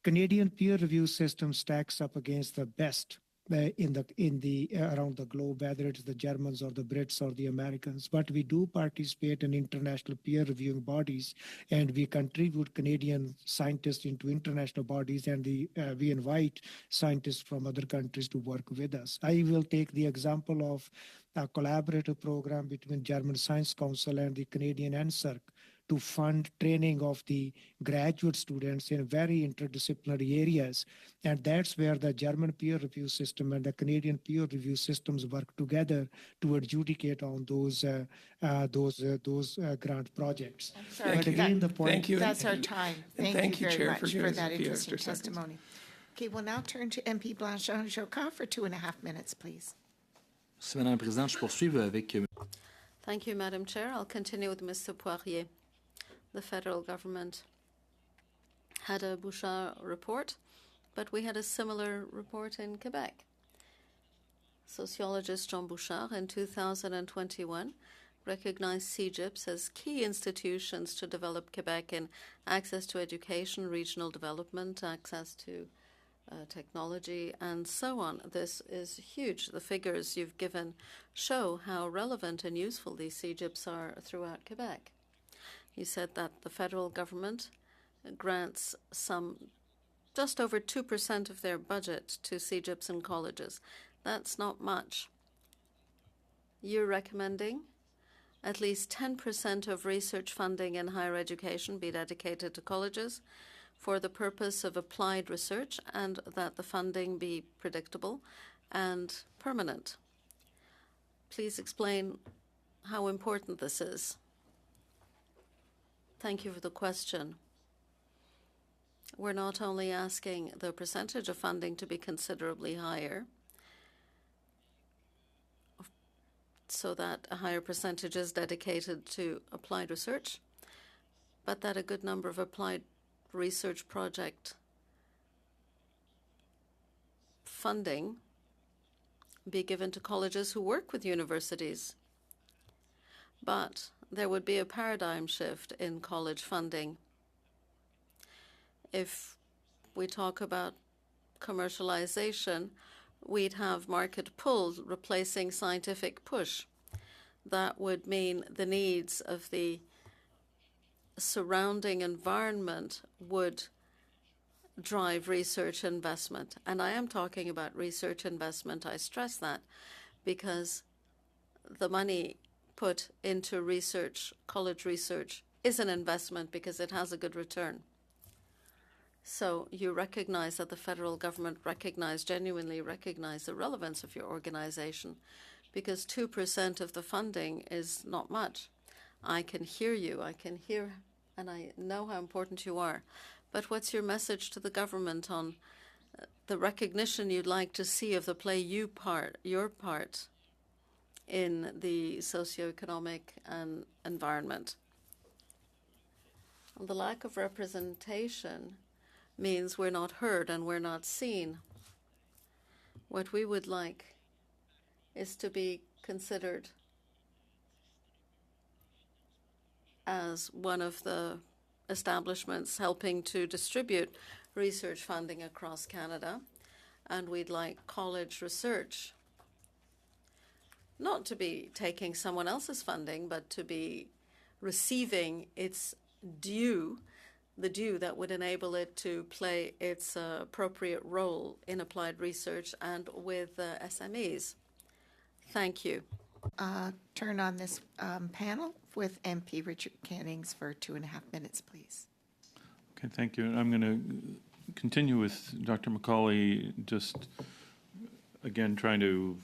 Canadian peer review system stacks up against the best in the around the globe, whether it's the Germans or the Brits or the Americans. But we do participate in international peer reviewing bodies, and we contribute Canadian scientists into international bodies, and we invite scientists from other countries to work with us. I will take the example of a collaborative program between German Science Council and the Canadian NSERC to fund training of the graduate students in very interdisciplinary areas. And that's where the German peer review system and the Canadian peer review systems work together to adjudicate on those grant projects. Sorry, Thank you. Again, the point, Thank you. That's our time. And Thank you very Chair, much for for giving us that a few interesting extra seconds. testimony. Okay, we'll now turn to MP Blanchard-Jocas for 2.5 minutes, please. Merci, Madame la Présidente. Je poursuis avec... Thank you, Madam Chair. I'll continue with Mr. Poirier. The federal government had a Bouchard report, but we had a similar report in Quebec. Sociologist Jean Bouchard in 2021 recognized CEGIPs as key institutions to develop Quebec in access to education, regional development, access to technology, and so on. This is huge. The figures you've given show how relevant and useful these CEGIPs are throughout Quebec. You said that the federal government grants just over 2% of their budget to CEGIPs and colleges. That's not much. You're recommending at least 10% of research funding in higher education be dedicated to colleges for the purpose of applied research, and that the funding be predictable and permanent. Please explain how important this is. Thank you for the question. We're not only asking the percentage of funding to be considerably higher, so that a higher percentage is dedicated to applied research, but that a good number of applied research project funding be given to colleges who work with universities. But there would be a paradigm shift in college funding. If we talk about commercialization, we'd have market pull replacing scientific push. That would mean the needs of the surrounding environment would drive research investment. And I am talking about research investment. I stress that because the money put into research, college research, is an investment because it has a good return. So you recognize that the federal government genuinely recognize the relevance of your organization, because 2% of the funding is not much. I can hear you, and I know how important you are. But what's your message to the government on the recognition you'd like to see of the play your part in the socioeconomic and environment? The lack of representation means we're not heard and we're not seen. What we would like is to be considered as one of the establishments helping to distribute research funding across Canada. And we'd like college research not to be taking someone else's funding, but to be receiving its due, the due that would enable it to play its appropriate role in applied research and with SMEs. Thank you. Turn on this panel with MP Richard Cannings for 2.5 minutes, please. Okay, thank you. I'm going to continue with Dr. McCauley, just again trying to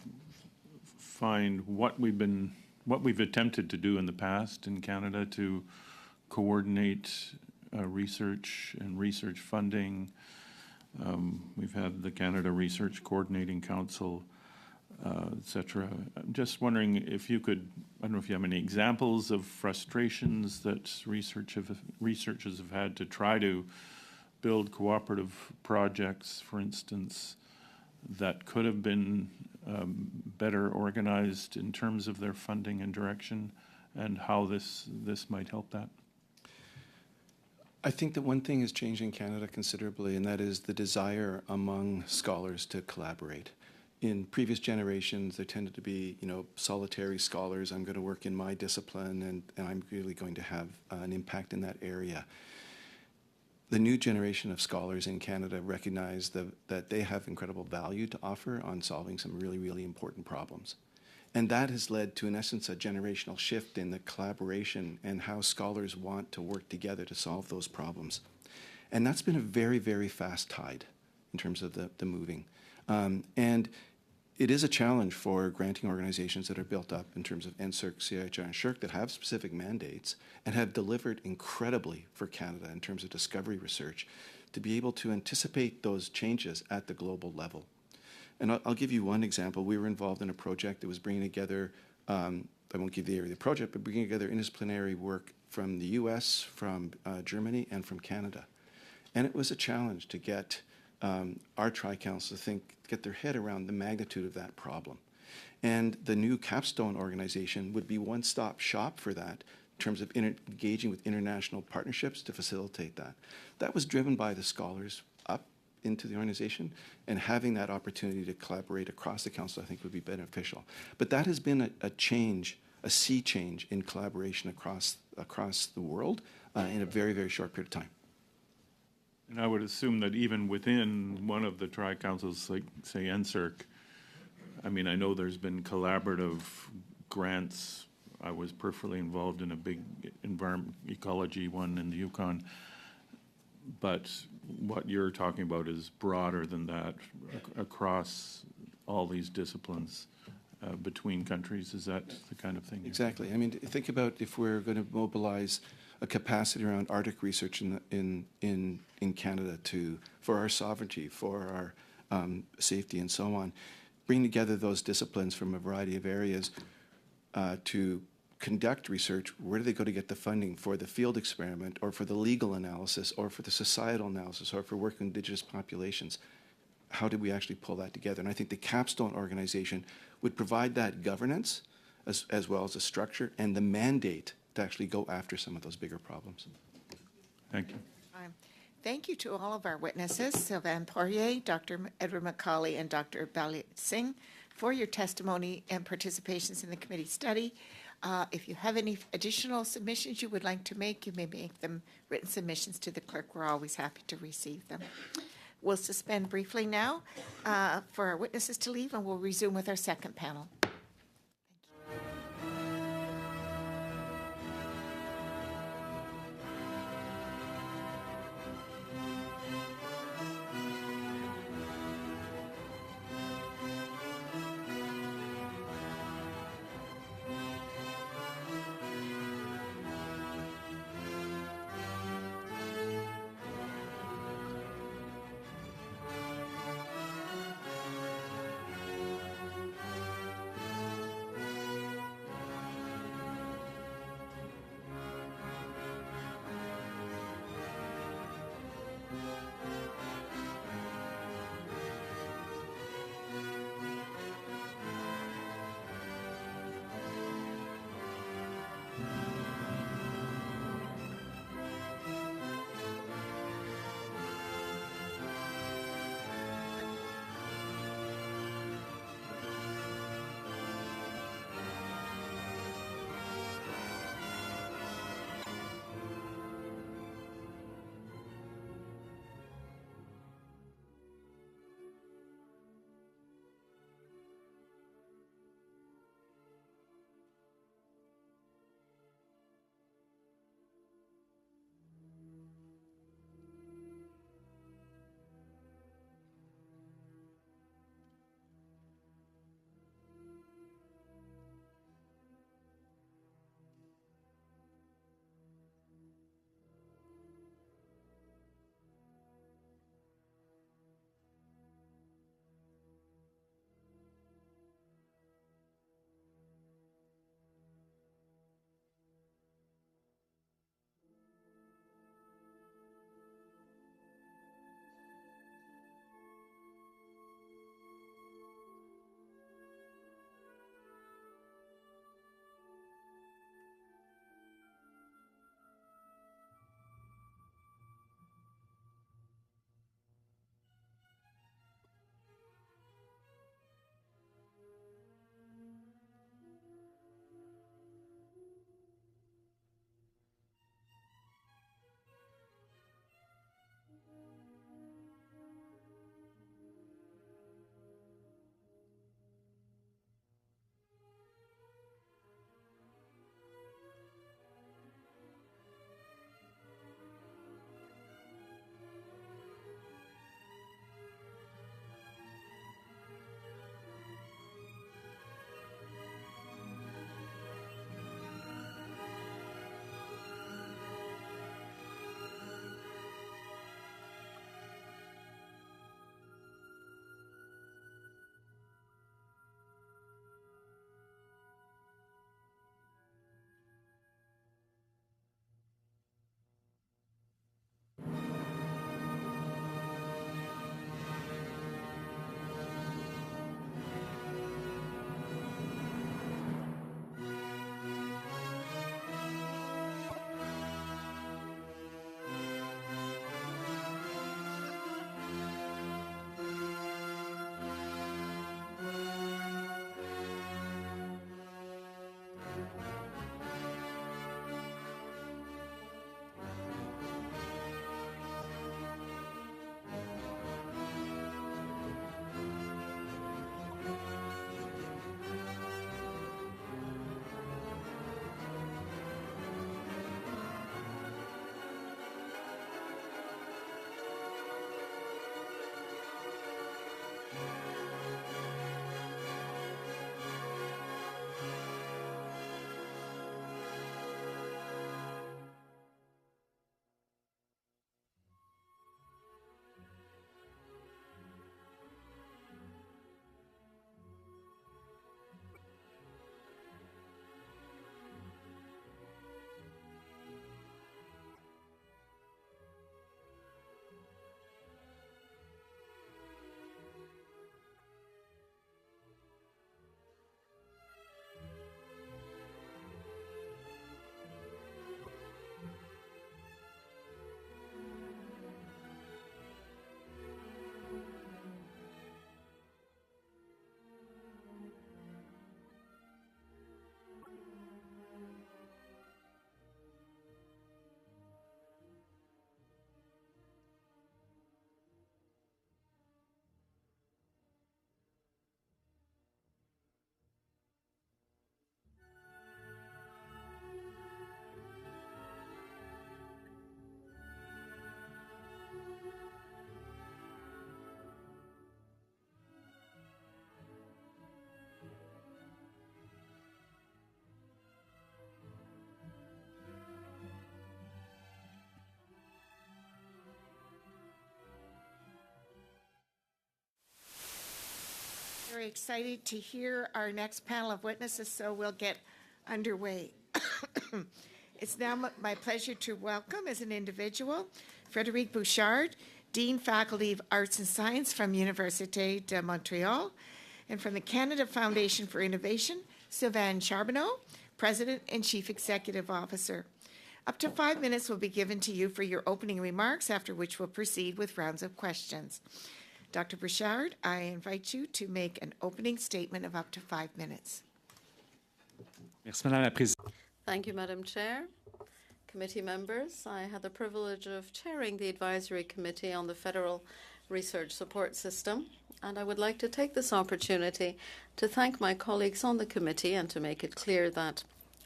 find what we've attempted to do in the past in Canada to coordinate research and research funding. We've had the Canada Research Coordinating Council, etc. I'm just wondering if you could, I don't know if you have any examples of frustrations that researchers have had to try to build cooperative projects, for instance, that could have been better organized in terms of their funding and direction, and how this might help that? I think that one thing has changed in Canada considerably, and that is the desire among scholars to collaborate. In previous generations, there tended to be, solitary scholars. I'm going to work in my discipline, and I'm really going to have an impact in that area. The new generation of scholars in Canada recognize that they have incredible value to offer on solving some really, really important problems. And that has led to, in essence, a generational shift in the collaboration and how scholars want to work together to solve those problems. And that's been a very, very fast tide in terms of the moving. And it is a challenge for granting organizations that are built up in terms of NSERC, CIHR, and SSHRC that have specific mandates and have delivered incredibly for Canada in terms of discovery research to be able to anticipate those changes at the global level. And I'll give you one example. We were involved in a project that was bringing together, I won't give the area of the project, but bringing together interdisciplinary work from the US, from Germany, and from Canada. And it was a challenge to get our Tri-Council to get their head around the magnitude of that problem. And the new Capstone organization would be one-stop shop for that in terms of engaging with international partnerships to facilitate that. That was driven by the scholars up into the organization, and having that opportunity to collaborate across the council, I think, would be beneficial. But that has been a change, a sea change in collaboration across the world in a very, very short period of time. And I would assume that even within one of the tri-councils, like, say, NSERC, I mean, I know there's been collaborative grants. I was peripherally involved in a big environment ecology one in the Yukon. But what you're talking about is broader than that, across all these disciplines between countries. Is that the kind of thing? Exactly. I mean, think about if we're going to mobilize a capacity around Arctic research in Canada for our sovereignty, for our safety, and so on. Bring together those disciplines from a variety of areas to conduct research. Where do they go to get the funding for the field experiment, or for the legal analysis, or for the societal analysis, or for work with Indigenous populations? How did we actually pull that together? And I think the Capstone organization would provide that governance as well as a structure and the mandate to actually go after some of those bigger problems. Thank you. Thank you to all of our witnesses, Sylvain Poirier, Dr. Edward McCauley, and Dr. Balit Singh, for your testimony and participations in the committee study. If you have any additional submissions you would like to make, you may make them written submissions to the clerk. We're always happy to receive them. We'll suspend briefly now for our witnesses to leave, and we'll resume with our second panel. Very excited to hear our next panel of witnesses, so we'll get underway. It's now my pleasure to welcome as an individual Frédéric Bouchard, Dean Faculty of Arts and Science from Université de Montréal, and from the Canada Foundation for Innovation, Sylvain Charbonneau, President and Chief Executive Officer. Up to 5 minutes will be given to you for your opening remarks, after which we'll proceed with rounds of questions. Dr. Bouchard, I invite you to make an opening statement of up to 5 minutes. Merci, Madame la Présidente. Thank you, Madam Chair. Committee members, I had the privilege of chairing the Advisory Committee on the Federal Research Support System, and I would like to take this opportunity to thank my colleagues on the committee and to make it clear that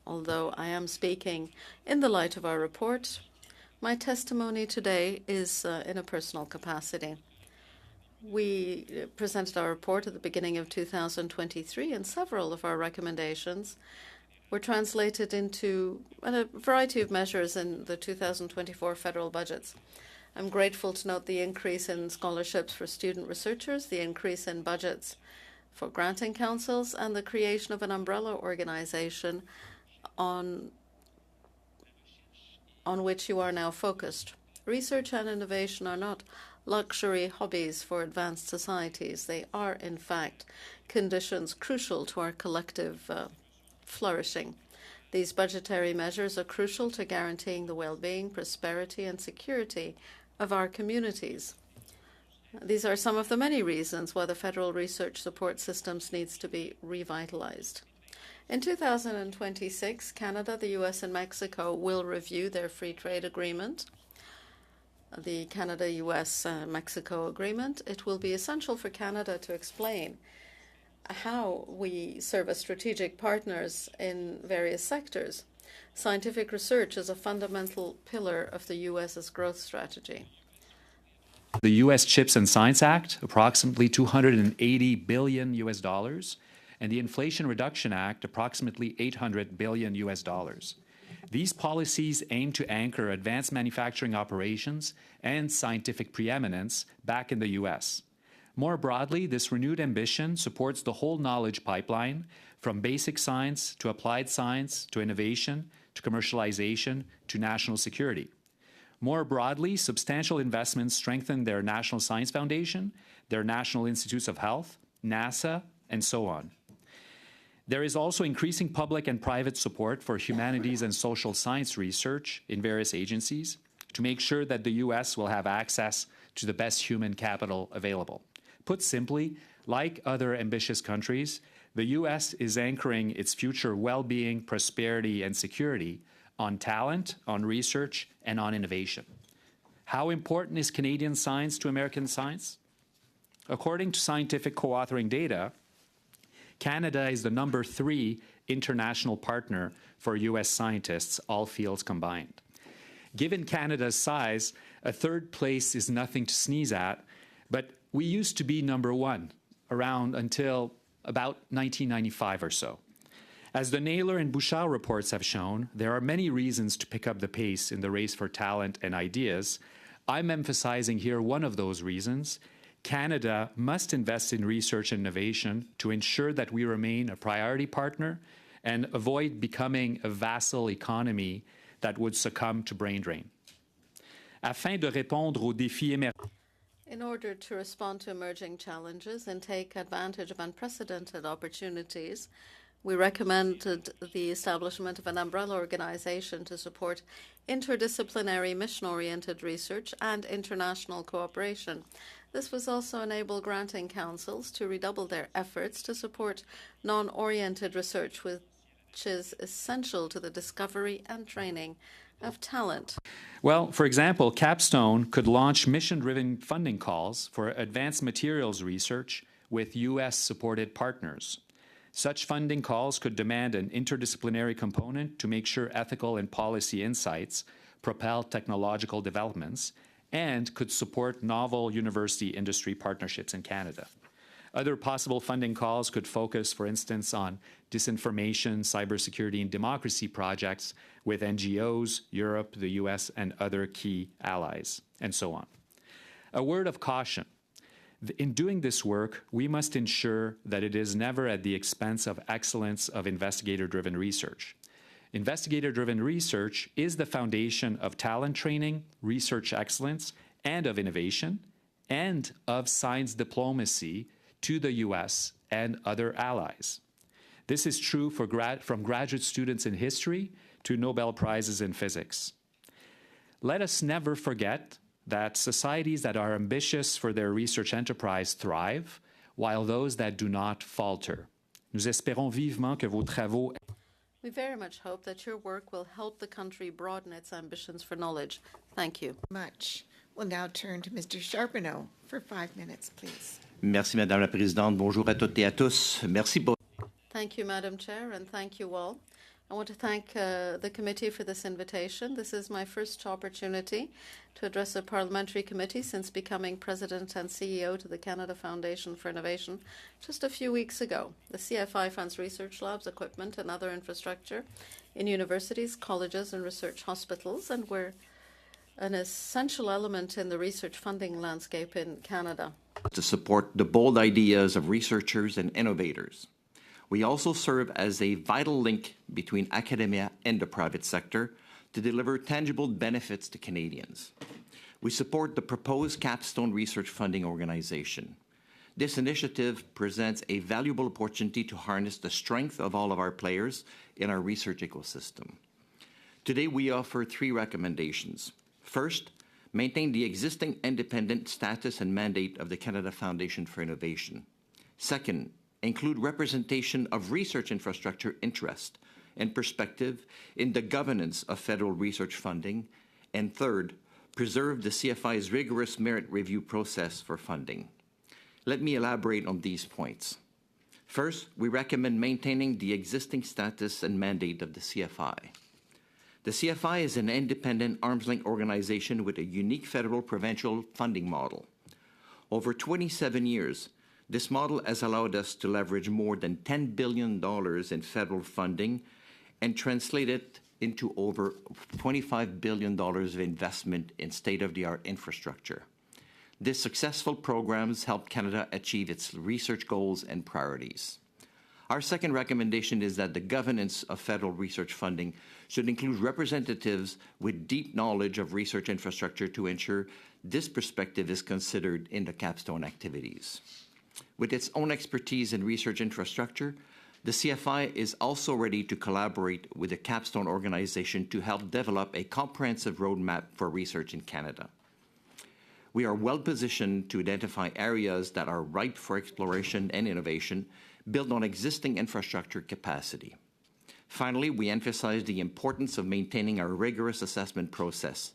although I am speaking in the light of our report, my testimony today is in a personal capacity. We presented our report at the beginning of 2023, and several of our recommendations were translated into a variety of measures in the 2024 federal budgets. I'm grateful to note the increase in scholarships for student researchers, the increase in budgets for granting councils, and the creation of an umbrella organization on which you are now focused. Research and innovation are not luxury hobbies for advanced societies. They are, in fact, conditions crucial to our collective flourishing. These budgetary measures are crucial to guaranteeing the well-being, prosperity, and security of our communities. These are some of the many reasons why the federal research support systems needs to be revitalized. In 2026, Canada, the U.S., and Mexico will review their free trade agreement, the Canada-U.S.-Mexico agreement. It will be essential for Canada to explain how we serve as strategic partners in various sectors. Scientific research is a fundamental pillar of the U.S.'s growth strategy. The U.S. CHIPS and Science Act, approximately $280 billion US dollars, and the Inflation Reduction Act, approximately $800 billion US dollars. These policies aim to anchor advanced manufacturing operations and scientific preeminence back in the U.S. More broadly, this renewed ambition supports the whole knowledge pipeline, from basic science to applied science to innovation to commercialization to national security. More broadly, substantial investments strengthen their National Science Foundation, their National Institutes of Health, NASA, and so on. There is also increasing public and private support for humanities and social science research in various agencies to make sure that the U.S. will have access to the best human capital available. Put simply, like other ambitious countries, the U.S. is anchoring its future well-being, prosperity, and security on talent, on research, and on innovation. How important is Canadian science to American science? According to scientific co-authoring data, Canada is the number 3 international partner for U.S. scientists, all fields combined. Given Canada's size, a third place is nothing to sneeze at, but we used to be number 1 around until about 1995 or so. As the Naylor and Bouchard reports have shown, there are many reasons to pick up the pace in the race for talent and ideas. I'm emphasizing here one of those reasons. Canada must invest in research and innovation to ensure that we remain a priority partner and avoid becoming a vassal economy that would succumb to brain drain. Afin de répondre aux défis émergents, in order to respond to emerging challenges and take advantage of unprecedented opportunities, we recommended the establishment of an umbrella organization to support interdisciplinary mission-oriented research and international cooperation. This was also enable granting councils to redouble their efforts to support non-oriented research, which is essential to the discovery and training of talent. well, for example, Capstone could launch mission-driven funding calls for advanced materials research with U.S.-supported partners. Such funding calls could demand an interdisciplinary component to make sure ethical and policy insights propel technological developments and could support novel university-industry partnerships in Canada. Other possible funding calls could focus, for instance, on disinformation, cybersecurity, and democracy projects with NGOs, Europe, the US, and other key allies, and so on. A word of caution. In doing this work, we must ensure that it is never at the expense of excellence of investigator-driven research. Investigator-driven research is the foundation of talent training, research excellence, and of innovation, and of science diplomacy to the U.S. and other allies. This is true from graduate students in history to Nobel Prizes in physics. Let us never forget that societies that are ambitious for their research enterprise thrive, while those that do not falter. Nous espérons vivement que vos travaux. We very much hope that your work will help the country broaden its ambitions for knowledge. Thank you. Much. We'll now turn to Mr. Charbonneau for 5 minutes, please. Merci, Madame la Présidente. Bonjour à toutes et à tous. Merci pour. Thank you, Madam Chair, and thank you all. I want to thank the committee for this invitation. This is my first opportunity to address a parliamentary committee since becoming President and CEO to the Canada Foundation for Innovation just a few weeks ago. The CFI funds research labs, equipment, and other infrastructure in universities, colleges, and research hospitals, and we're an essential element in the research funding landscape in Canada. To support the bold ideas of researchers and innovators. We also serve as a vital link between academia and the private sector to deliver tangible benefits to Canadians. We support the proposed Capstone Research Funding Organization. This initiative presents a valuable opportunity to harness the strength of all of our players in our research ecosystem. Today, we offer 3 recommendations. First, maintain the existing independent status and mandate of the Canada Foundation for Innovation. Second, include representation of research infrastructure interest and perspective in the governance of federal research funding. And third, preserve the CFI's rigorous merit review process for funding. Let me elaborate on these points. First, we recommend maintaining the existing status and mandate of the CFI. The CFI is an independent arm's-length organization with a unique federal provincial funding model. Over 27 years, this model has allowed us to leverage more than $10 billion in federal funding and translate it into over $25 billion of investment in state-of-the-art infrastructure. These successful programs help Canada achieve its research goals and priorities. Our second recommendation is that the governance of federal research funding should include representatives with deep knowledge of research infrastructure to ensure this perspective is considered in the capstone activities. With its own expertise in research infrastructure, the CFI is also ready to collaborate with the Capstone organization to help develop a comprehensive roadmap for research in Canada. We are well positioned to identify areas that are ripe for exploration and innovation, built on existing infrastructure capacity. Finally, we emphasize the importance of maintaining our rigorous assessment process.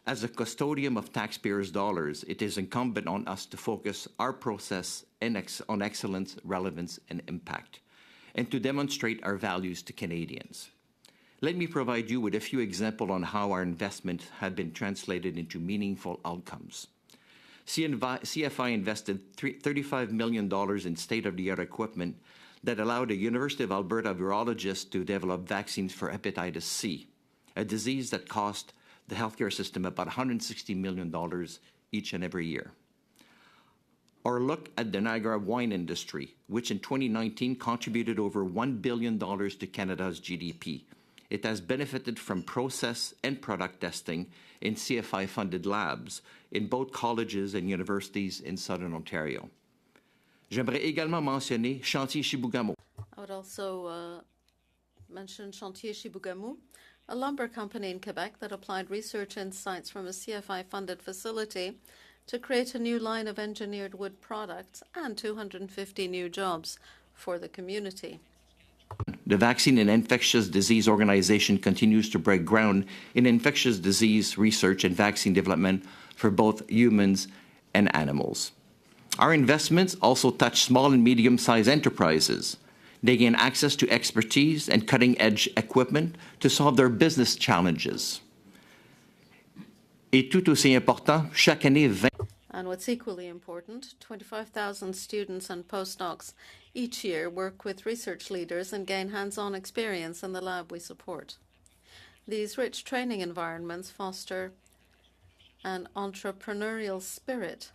As a custodian of taxpayers' dollars, it is incumbent on us to focus our process on excellence, relevance, and impact, and to demonstrate our values to Canadians. Let me provide you with a few examples on how our investments have been translated into meaningful outcomes. CFI invested $35 million in state-of-the-art equipment that allowed the University of Alberta virologists to develop vaccines for hepatitis C, a disease that cost the healthcare system about $160 million each and every year. Or look at the Niagara wine industry, which in 2019 contributed over $1 billion to Canada's GDP. It has benefited from process and product testing in CFI-funded labs in both colleges and universities in Southern Ontario. J'aimerais également mentionner Chantier Chibougamau. I would also mention Chantier Chibougamau, a lumber company in Quebec that applied research insights from a CFI-funded facility to create a new line of engineered wood products and 250 new jobs for the community. The Vaccine and Infectious Disease Organization continues to break ground in infectious disease research and vaccine development for both humans and animals. Our investments also touch small and medium-sized enterprises. They gain access to expertise and cutting-edge equipment to solve their business challenges. Et tout aussi important, chaque année, 20... And what's equally important, 25,000 students and postdocs each year work with research leaders and gain hands-on experience in the lab we support. These rich training environments foster an entrepreneurial spirit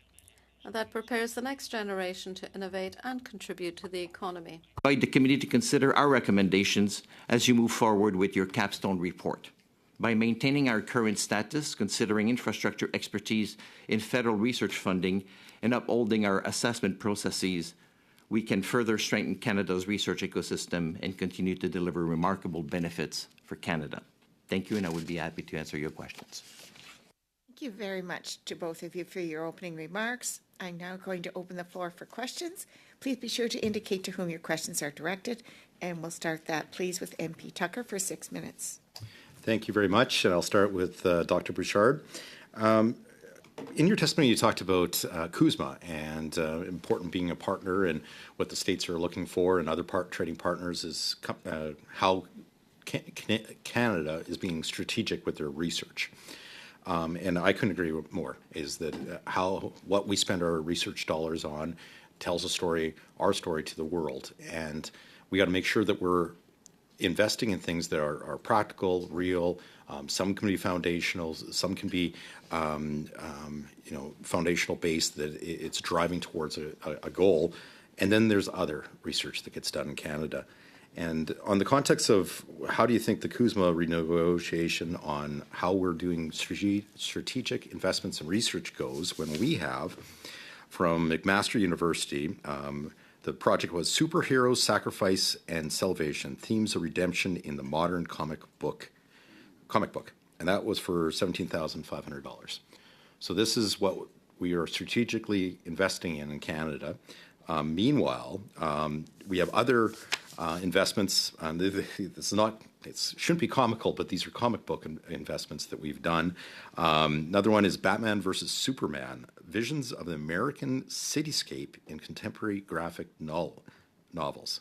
that prepares the next generation to innovate and contribute to the economy. I invite the committee to consider our recommendations as you move forward with your capstone report. By maintaining our current status, considering infrastructure expertise in federal research funding, and upholding our assessment processes, we can further strengthen Canada's research ecosystem and continue to deliver remarkable benefits for Canada. Thank you, and I would be happy to answer your questions. Thank you very much to both of you for your opening remarks. I'm now going to open the floor for questions. Please be sure to indicate to whom your questions are directed, and we'll start that, please, with MP Tucker for 6 minutes. Thank you very much, and I'll start with Dr. Bouchard. In your testimony, you talked about CUSMA and important being a partner and what the states are looking for, and other trading partners is how Canada is being strategic with their research. And I couldn't agree more, is that what we spend our research dollars on tells our story to the world. And we got to make sure that we're investing in things that are practical, real. Some can be foundational, some can be foundational based, that it's driving towards a goal. And then there's other research that gets done in Canada. And on the context of how do you think the CUSMA renegotiation on how we're doing strategic investments in research goes, when we have, from McMaster University, the project was Superheroes, Sacrifice, and Salvation, Themes of Redemption in the Modern Comic Book. And that was for $17,500. So this is what we are strategically investing in Canada. Meanwhile, we have other investments. It shouldn't be comical, but these are comic book investments that we've done. Another one is Batman versus Superman, Visions of the American Cityscape in Contemporary Graphic Novels.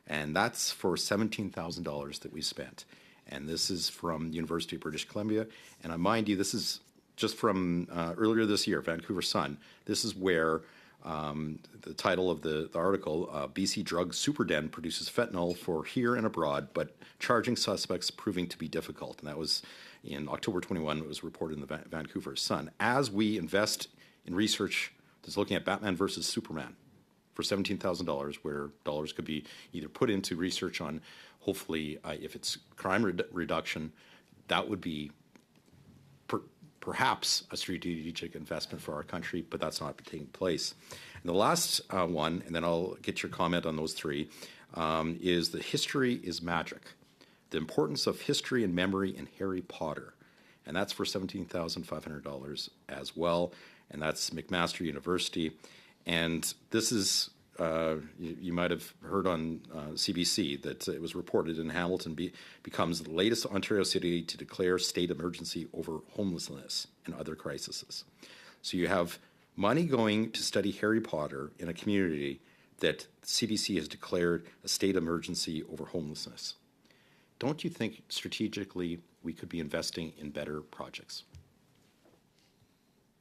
And that's for $17,000 that we spent. And this is from the University of British Columbia. And I mind you, this is just from earlier this year, Vancouver Sun. This is where the title of the article, BC Drug Superden produces fentanyl for here and abroad, but charging suspects proving to be difficult. And that was in October 21, it was reported in the Vancouver Sun. As we invest in research that's looking at Batman versus Superman for $17,000, where dollars could be either put into research on, hopefully, if it's crime reduction, that would be perhaps a strategic investment for our country, but that's not taking place. And the last one, and then I'll get your comment on those three, is that history is magic. The importance of history and memory in Harry Potter. And that's for $17,500 as well. And that's McMaster University. And this is, you might have heard on CBC that it was reported in Hamilton becomes the latest Ontario city to declare state emergency over homelessness and other crises. So you have money going to study Harry Potter in a community that CBC has declared a state emergency over homelessness. Don't you think strategically we could be investing in better projects?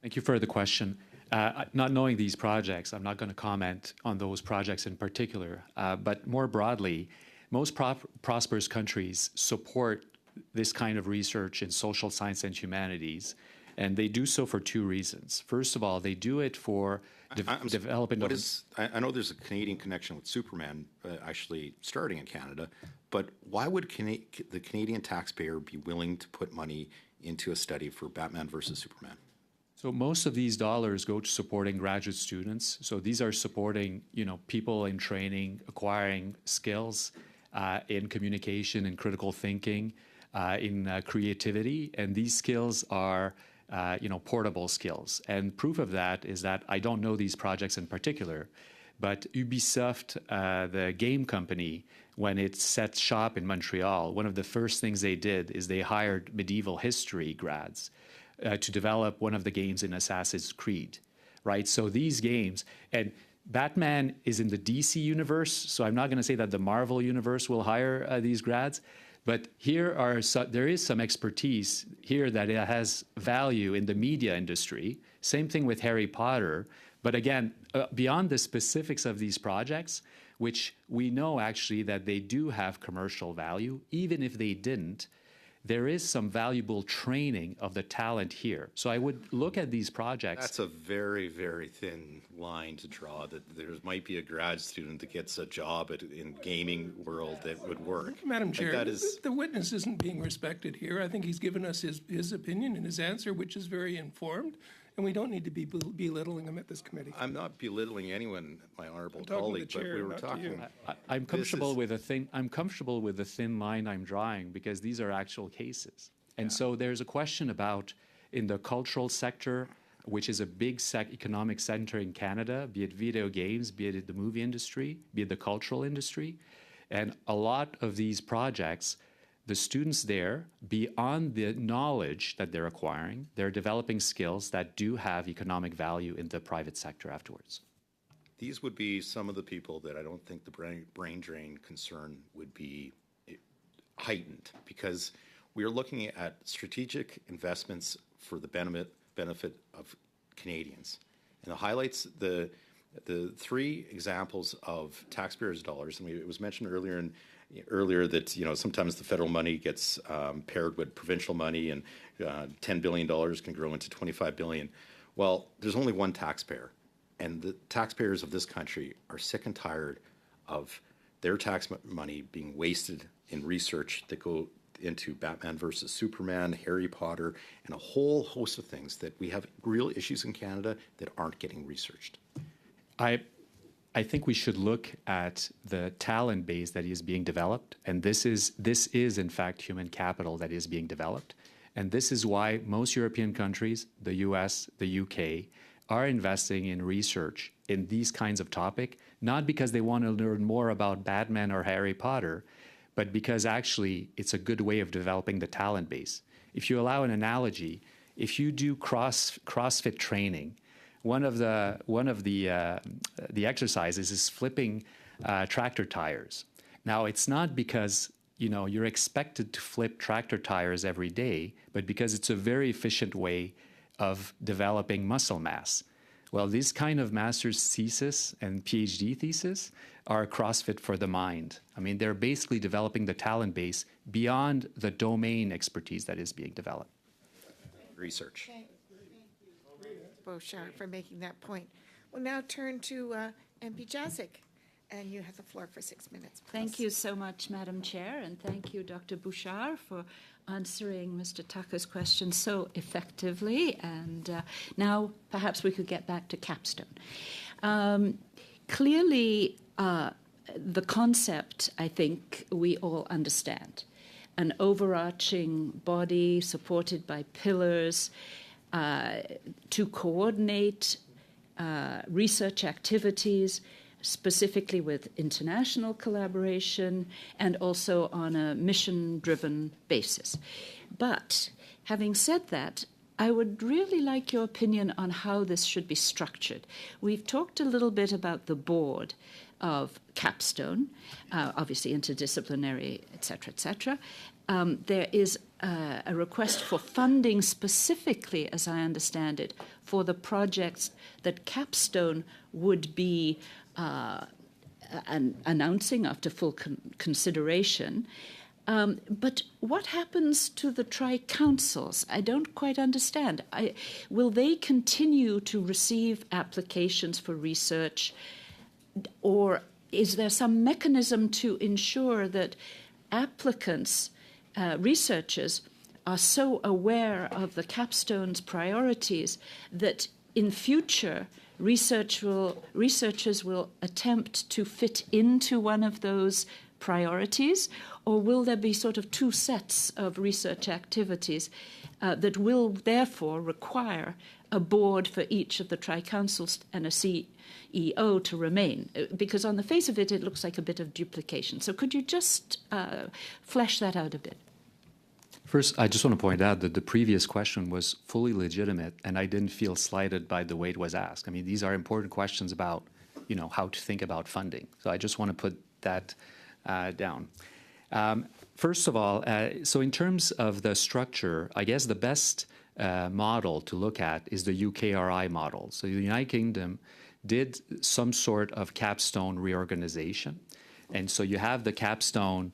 Thank you for the question. Not knowing these projects, I'm not going to comment on those projects in particular. But more broadly, most prosperous countries support this kind of research in social science and humanities, and they do so for two reasons. First of all, they do it for developing. I know there's a Canadian connection with Superman actually starting in Canada, but why would the Canadian taxpayer be willing to put money into a study for Batman versus Superman? So most of these dollars go to supporting graduate students. So these are supporting, people in training, acquiring skills in communication and critical thinking, in creativity, and these skills are, portable skills. And proof of that is that I don't know these projects in particular, but Ubisoft, the game company, when it set shop in Montreal, one of the first things they did is they hired medieval history grads to develop one of the games in Assassin's Creed, right? So these games, and Batman is in the DC universe, so I'm not going to say that the Marvel universe will hire these grads, but there is some expertise here that it has value in the media industry. Same thing with Harry Potter, but again, beyond the specifics of these projects, which we know actually that they do have commercial value, even if they didn't, there is some valuable training of the talent here. So I would look at these projects. That's a very, very thin line to draw, that there might be a grad student that gets a job in gaming world that would work. Madam Chair, that is, the witness isn't being respected here. I think he's given us his opinion and his answer, which is very informed, and we don't need to be belittling him at this committee. I'm not belittling anyone, my honourable talking to colleague, the but chair, we were not to talking. you. I'm comfortable with a thin. I'm comfortable with the thin line I'm drawing because these are actual cases. And so there's a question about in the cultural sector, which is a big economic center in Canada, be it video games, be it the movie industry, be it the cultural industry, and a lot of these projects, the students there, beyond the knowledge that they're acquiring, they're developing skills that do have economic value in the private sector afterwards. These would be some of the people that I don't think the brain drain concern would be heightened, because we are looking at strategic investments for the benefit of Canadians. And it highlights the three examples of taxpayers' dollars. And it was mentioned earlier that sometimes the federal money gets paired with provincial money, and $10 billion can grow into $25 billion. Well, there's only one taxpayer, and the taxpayers of this country are sick and tired of their tax money being wasted in research that go into Batman versus Superman, Harry Potter, and a whole host of things that we have real issues in Canada that aren't getting researched. I think we should look at the talent base that is being developed, and this is in fact human capital that is being developed, and this is why most European countries, the US, the UK, are investing in research in these kinds of topics, not because they want to learn more about Batman or Harry Potter, but because actually it's a good way of developing the talent base. If you allow an analogy, if you do CrossFit training, one of the exercises is flipping tractor tires. Now, it's not because you're expected to flip tractor tires every day, but because it's a very efficient way of developing muscle mass. Well, these kind of master's thesis and PhD thesis are CrossFit for the mind. I mean, they're basically developing the talent base beyond the domain expertise that is being developed. Research. Thank you, Bouchard, for making that point. We'll now turn to MP Jazik, and you have the floor for 6 minutes. Please. Thank you so much, Madam Chair, and thank you, Dr. Bouchard, for answering Mr. Tucker's question so effectively. And now perhaps we could get back to Capstone. Clearly, the concept, I think, we all understand. An overarching body supported by pillars to coordinate research activities, specifically with international collaboration and also on a mission-driven basis. But having said that, I would really like your opinion on how this should be structured. We've talked a little bit about the board of Capstone, obviously interdisciplinary, et cetera, there is a request for funding specifically, as I understand it, for the projects that Capstone would be announcing after full consideration. But what happens to the tri-councils? I don't quite understand. Will they continue to receive applications for research, or is there some mechanism to ensure that applicants, researchers, are so aware of the Capstone's priorities that in future researchers will attempt to fit into one of those priorities, or will there be sort of two sets of research activities that will therefore require a board for each of the tri-councils and a CEO to remain? Because on the face of it, it looks like a bit of duplication. So could you just flesh that out a bit? First, I just want to point out that the previous question was fully legitimate, and I didn't feel slighted by the way it was asked. I mean, these are important questions about, how to think about funding. So I just want to put that down. First of all, so in terms of the structure, I guess the best model to look at is the UKRI model. So the United Kingdom did some sort of capstone reorganization. And so you have the capstone,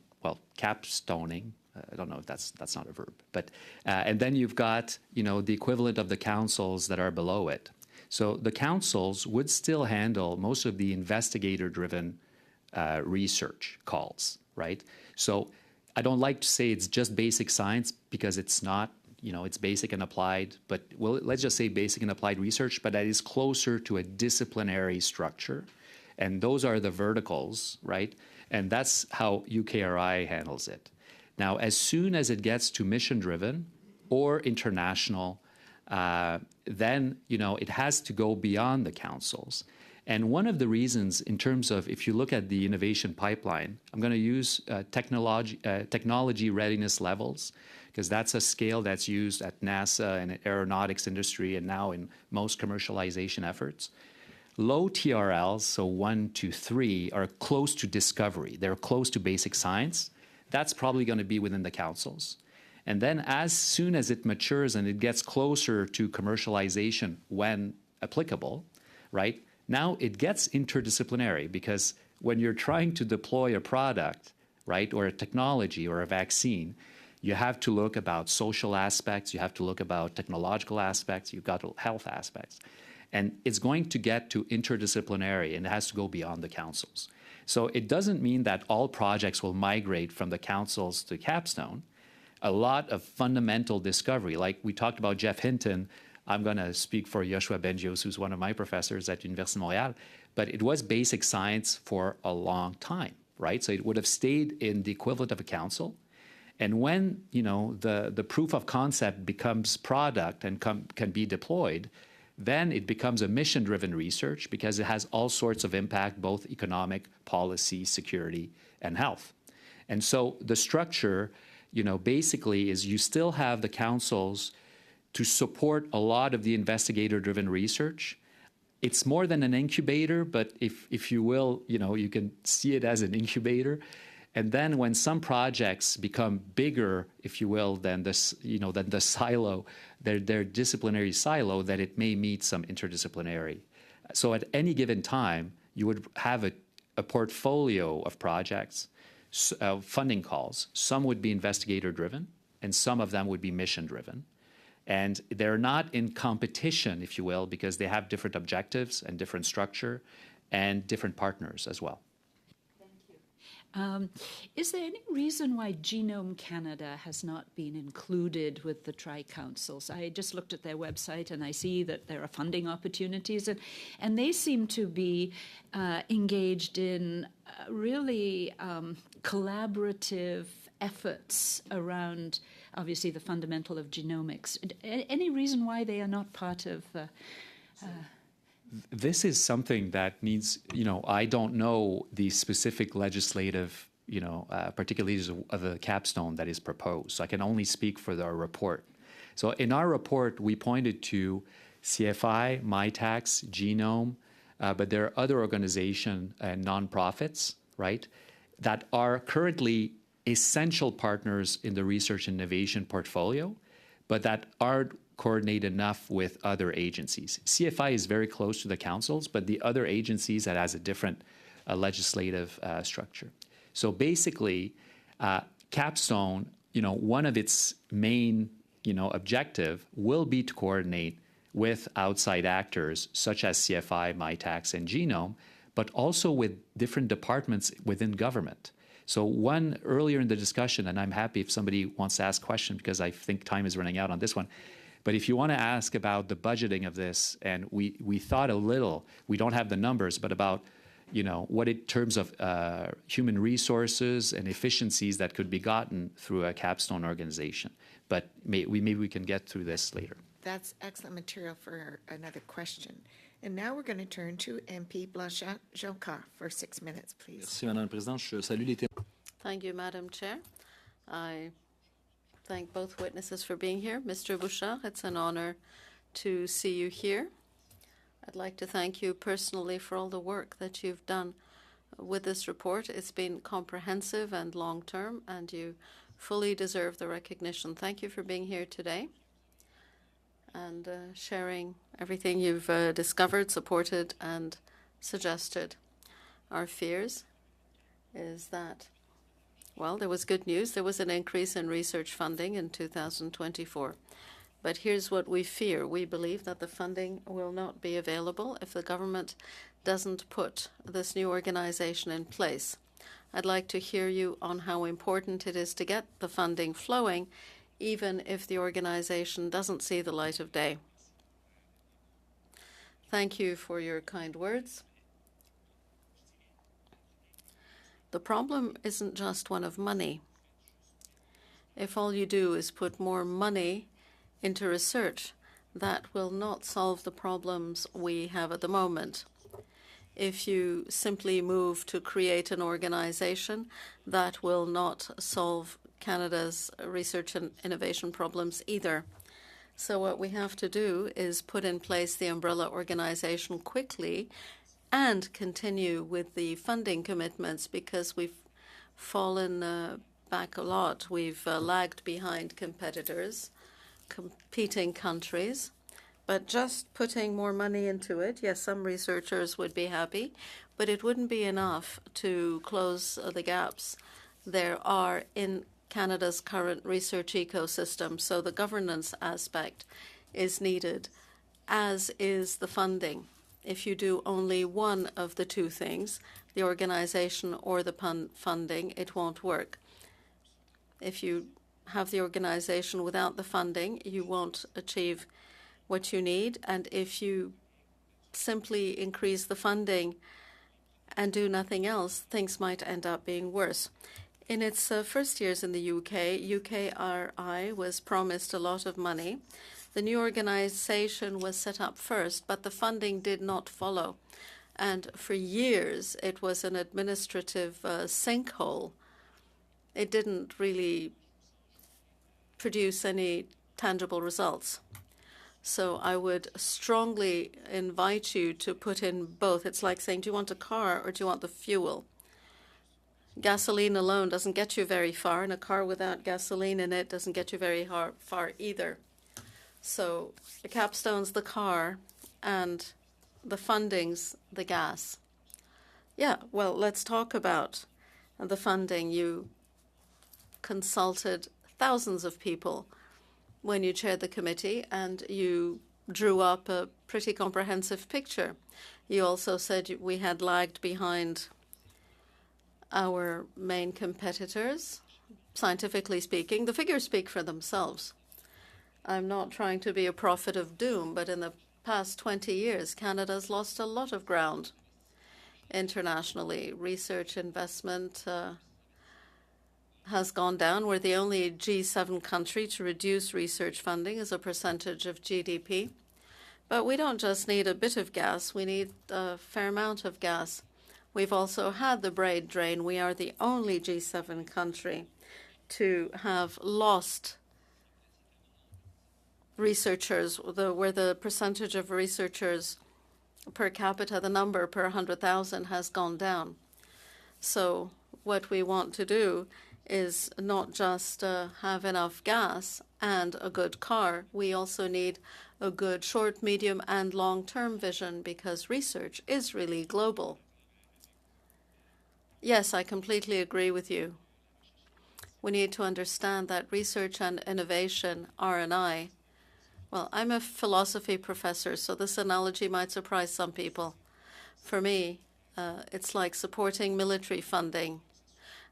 capstoning I don't know if that's not a verb, but and then you've got the equivalent of the councils that are below it. So the councils would still handle most of the investigator-driven research calls, right? So I don't like to say it's just basic science because it's not. It's basic and applied, but let's just say basic and applied research, but that is closer to a disciplinary structure. And those are the verticals, right? And that's how UKRI handles it. Now, as soon as it gets to mission-driven or international, then, it has to go beyond the councils. And one of the reasons in terms of, if you look at the innovation pipeline, I'm going to use technology readiness levels, because that's a scale that's used at NASA and aeronautics industry and now in most commercialization efforts. Low TRLs, so 1 to 3, are close to discovery. They're close to basic science. That's probably going to be within the councils. And then as soon as it matures and it gets closer to commercialization when applicable, right, now it gets interdisciplinary, because when you're trying to deploy a product, right, or a technology or a vaccine, you have to look about social aspects, you have to look about technological aspects, you've got health aspects. And it's going to get to interdisciplinary, and it has to go beyond the councils. So it doesn't mean that all projects will migrate from the councils to Capstone. A lot of fundamental discovery, like we talked about Jeff Hinton. I'm going to speak for Yoshua Benjios, who's one of my professors at Université de Montréal, but it was basic science for a long time, right? So it would have stayed in the equivalent of a council. And when the proof of concept becomes product and can be deployed, then it becomes a mission-driven research, because it has all sorts of impact, both economic, policy, security, and health. And so the structure, basically is you still have the councils to support a lot of the investigator-driven research. It's more than an incubator, but if you will, you can see it as an incubator. And then when some projects become bigger, if you will, than this, than the silo, their disciplinary silo, that it may meet some interdisciplinary. So at any given time, you would have a portfolio of projects, funding calls. Some would be investigator-driven, and some of them would be mission-driven. And they're not in competition, if you will, because they have different objectives and different structure and different partners as well. Is there any reason why Genome Canada has not been included with the tri-councils? I just looked at their website and I see that there are funding opportunities, and they seem to be engaged in really collaborative efforts around, obviously, the fundamental of genomics. Any reason why they are not part of... This is something that needs, I don't know the specific legislative, particularities of the capstone that is proposed. So I can only speak for our report. So in our report, we pointed to CFI, MyTax, Genome, but there are other organizations and nonprofits, right, that are currently essential partners in the research and innovation portfolio, but that aren't coordinate enough with other agencies. CFI is very close to the councils, but the other agencies that has a different legislative structure. So basically, Capstone, one of its main, objective will be to coordinate with outside actors such as CFI, MyTax, and Genome, but also with different departments within government. So one earlier in the discussion, and I'm happy if somebody wants to ask a question because I think time is running out on this one, but if you want to ask about the budgeting of this, and we thought a little, we don't have the numbers, but about, what in terms of human resources and efficiencies that could be gotten through a capstone organization. But maybe we can get through this later. That's excellent material for another question. And now we're going to turn to MP Blanchard-Jonca for 6 minutes, please. Merci, Madame la Présidente. Je salue les Thank you, Madam Chair. I thank both witnesses for being here. Mr. Bouchard, it's an honor to see you here. I'd like to thank you personally for all the work that you've done with this report. It's been comprehensive and long-term, and you fully deserve the recognition. Thank you for being here today and sharing everything you've discovered, supported, and suggested. Our fears is that Well, there was good news. There was an increase in research funding in 2024. But here's what we fear. We believe that the funding will not be available if the government doesn't put this new organization in place. I'd like to hear you on how important it is to get the funding flowing, even if the organization doesn't see the light of day. Thank you for your kind words. The problem isn't just one of money. If all you do is put more money into research, that will not solve the problems we have at the moment. If you simply move to create an organization, that will not solve Canada's research and innovation problems either. So what we have to do is put in place the umbrella organization quickly and continue with the funding commitments, because we've fallen back a lot. We've lagged behind competitors, competing countries. But just putting more money into it, yes, some researchers would be happy, but it wouldn't be enough to close the gaps there are in Canada's current research ecosystem. So the governance aspect is needed, as is the funding. If you do only one of the two things, the organization or the funding, it won't work. If you have the organization without the funding, you won't achieve what you need. And if you simply increase the funding and do nothing else, things might end up being worse. In its first years in the UK, UKRI was promised a lot of money. The new organization was set up first, but the funding did not follow. And for years, it was an administrative sinkhole. It didn't really produce any tangible results. So I would strongly invite you to put in both. It's like saying, do you want a car or do you want the fuel? Gasoline alone doesn't get you very far, and a car without gasoline in it doesn't get you very far either. So the capstone's the car and the funding's the gas. Yeah, well, let's talk about the funding. You consulted thousands of people when you chaired the committee, and you drew up a pretty comprehensive picture. You also said we had lagged behind our main competitors, scientifically speaking. The figures speak for themselves. I'm not trying to be a prophet of doom, but in the past 20 years, Canada's lost a lot of ground internationally. Research investment has gone down. We're the only G7 country to reduce research funding as a percentage of GDP. But we don't just need a bit of gas, we need a fair amount of gas. We've also had the brain drain. We are the only G7 country to have lost researchers, where the percentage of researchers per capita, the number per 100,000 has gone down. So what we want to do is not just have enough gas and a good car. We also need a good short, medium, and long-term vision, because research is really global. Yes, I completely agree with you. We need to understand that research and innovation, R&I, well, I'm a philosophy professor, so this analogy might surprise some people. For me, it's like supporting military funding.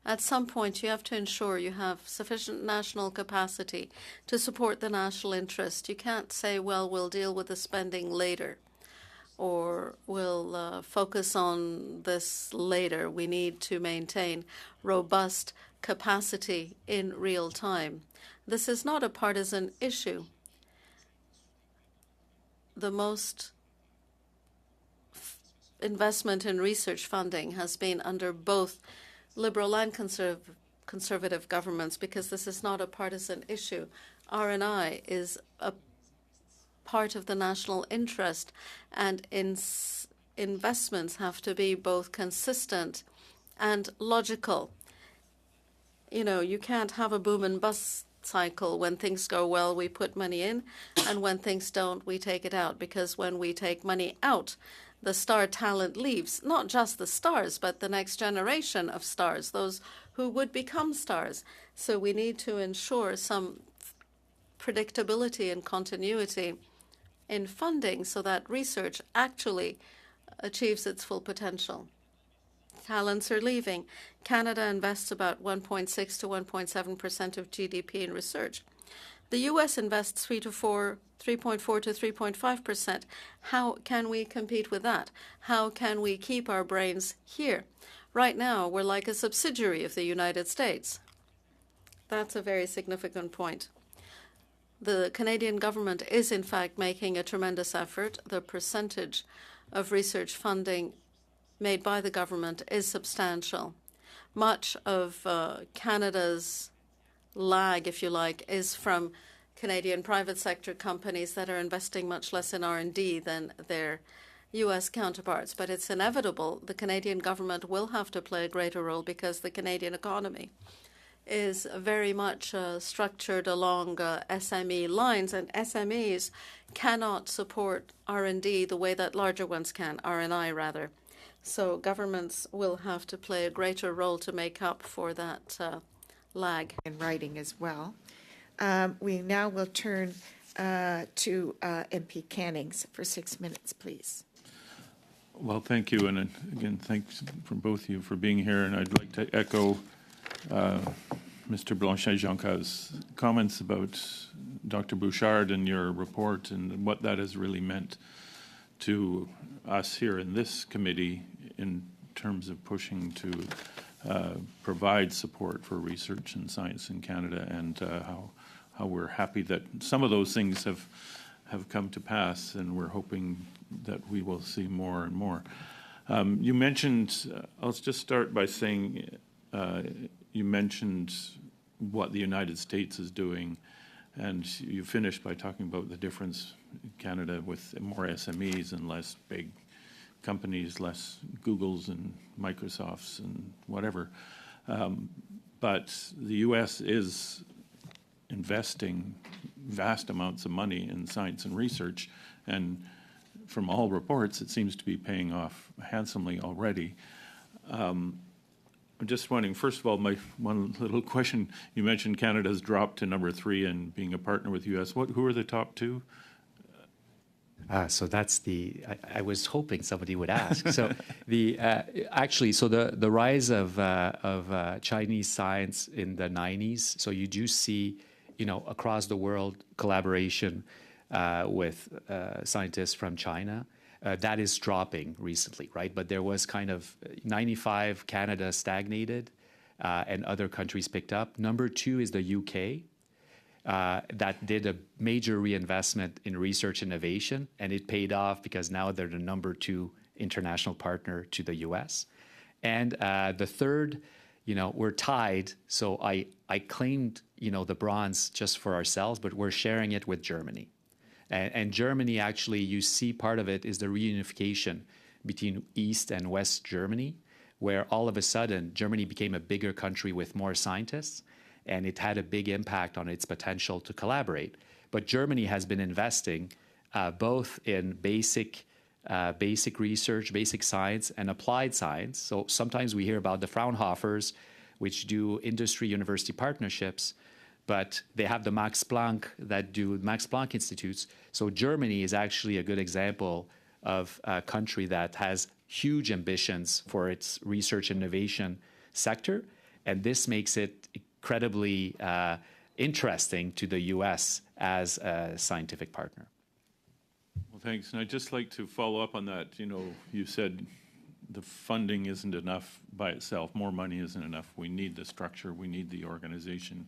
At some point, you have to ensure you have sufficient national capacity to support the national interest. You can't say, well, we'll deal with the spending later, or we'll focus on this later. We need to maintain robust capacity in real time. This is not a partisan issue. The most investment in research funding has been under both Liberal and conservative governments, because this is not a partisan issue. R&I is a part of the national interest, and investments have to be both consistent and logical. You know, you can't have a boom and bust cycle. When things go well, we put money in, and when things don't, we take it out, because when we take money out, the star talent leaves, not just the stars, but the next generation of stars, those who would become stars. So we need to ensure some predictability and continuity in funding so that research actually achieves its full potential. Talents are leaving. Canada invests about 1.6 to 1.7% of GDP in research. The U.S. invests 3.4 to 3.5%. How can we compete with that? How can we keep our brains here? Right now, we're like a subsidiary of the United States. That's a very significant point. The Canadian government is, in fact, making a tremendous effort. The percentage of research funding made by the government is substantial. Much of Canada's lag, if you like, is from Canadian private sector companies that are investing much less in R&D than their U.S. counterparts. But it's inevitable the Canadian government will have to play a greater role because the Canadian economy is very much structured along SME lines, and SMEs cannot support R&D the way that larger ones can, R&I rather. So governments will have to play a greater role to make up for that lag. In writing as well. We now will turn to MP Cannings for 6 minutes, please. Well, thank you, and again, thanks from both of you for being here, and I'd like to echo Mr. Blanchet-Jonca's comments about Dr. Bouchard and your report and what that has really meant to us here in this committee in terms of pushing to provide support for research and science in Canada, and how we're happy that some of those things have come to pass, and we're hoping that we will see more and more. You mentioned, I'll just start by saying, you mentioned what the United States is doing, and you finished by talking about the difference in Canada with more SMEs and less big companies, less Googles and Microsofts and whatever. But the U.S. is investing vast amounts of money in science and research, and from all reports, it seems to be paying off handsomely already. I'm just wondering, first of all, my one little question, you mentioned Canada's dropped to number 3 and being a partner with the U.S. Who are the top 2? So that's I was hoping somebody would ask. So the rise of Chinese science in the 90s. So you do see, across the world collaboration with scientists from China. That is dropping recently, right? But there was kind of 95, Canada stagnated, and other countries picked up. Number 2 is the UK. That did a major reinvestment in research innovation, and it paid off because now they're the number 2 international partner to the US. And the third, we're tied. So I claimed, the bronze just for ourselves, but we're sharing it with Germany. And Germany, actually, you see part of it is the reunification between East and West Germany, where all of a sudden Germany became a bigger country with more scientists, and it had a big impact on its potential to collaborate. But Germany has been investing both in basic research, basic science, and applied science. So sometimes we hear about the Fraunhofers, which do industry-university partnerships, but they have the Max Planck that do Max Planck Institutes. So Germany is actually a good example of a country that has huge ambitions for its research and innovation sector, and this makes it incredibly interesting to the U.S. as a scientific partner. Well, thanks. And I'd just like to follow up on that. You said the funding isn't enough by itself. More money isn't enough. We need the structure. We need the organization.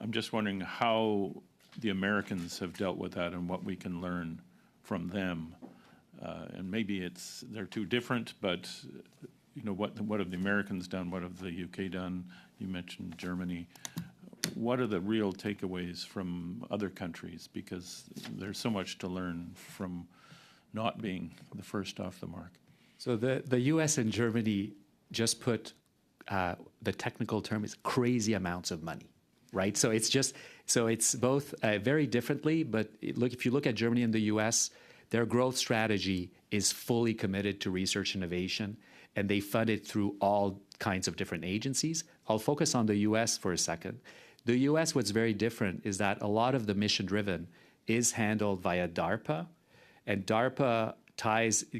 I'm just wondering how the Americans have dealt with that and what we can learn from them. And maybe they're too different, but what have the Americans done? What have the UK done? You mentioned Germany. What are the real takeaways from other countries? Because there's so much to learn from not being the first off the mark. So the US and Germany just put, the technical term is crazy amounts of money. Right, so it's both very differently. But if you look at Germany and the U.S., Their growth strategy is fully committed to research innovation, and they fund it through all kinds of different agencies. I'll focus on the US for a second. The US, what's very different is that a lot of the mission-driven is handled via DARPA, and DARPA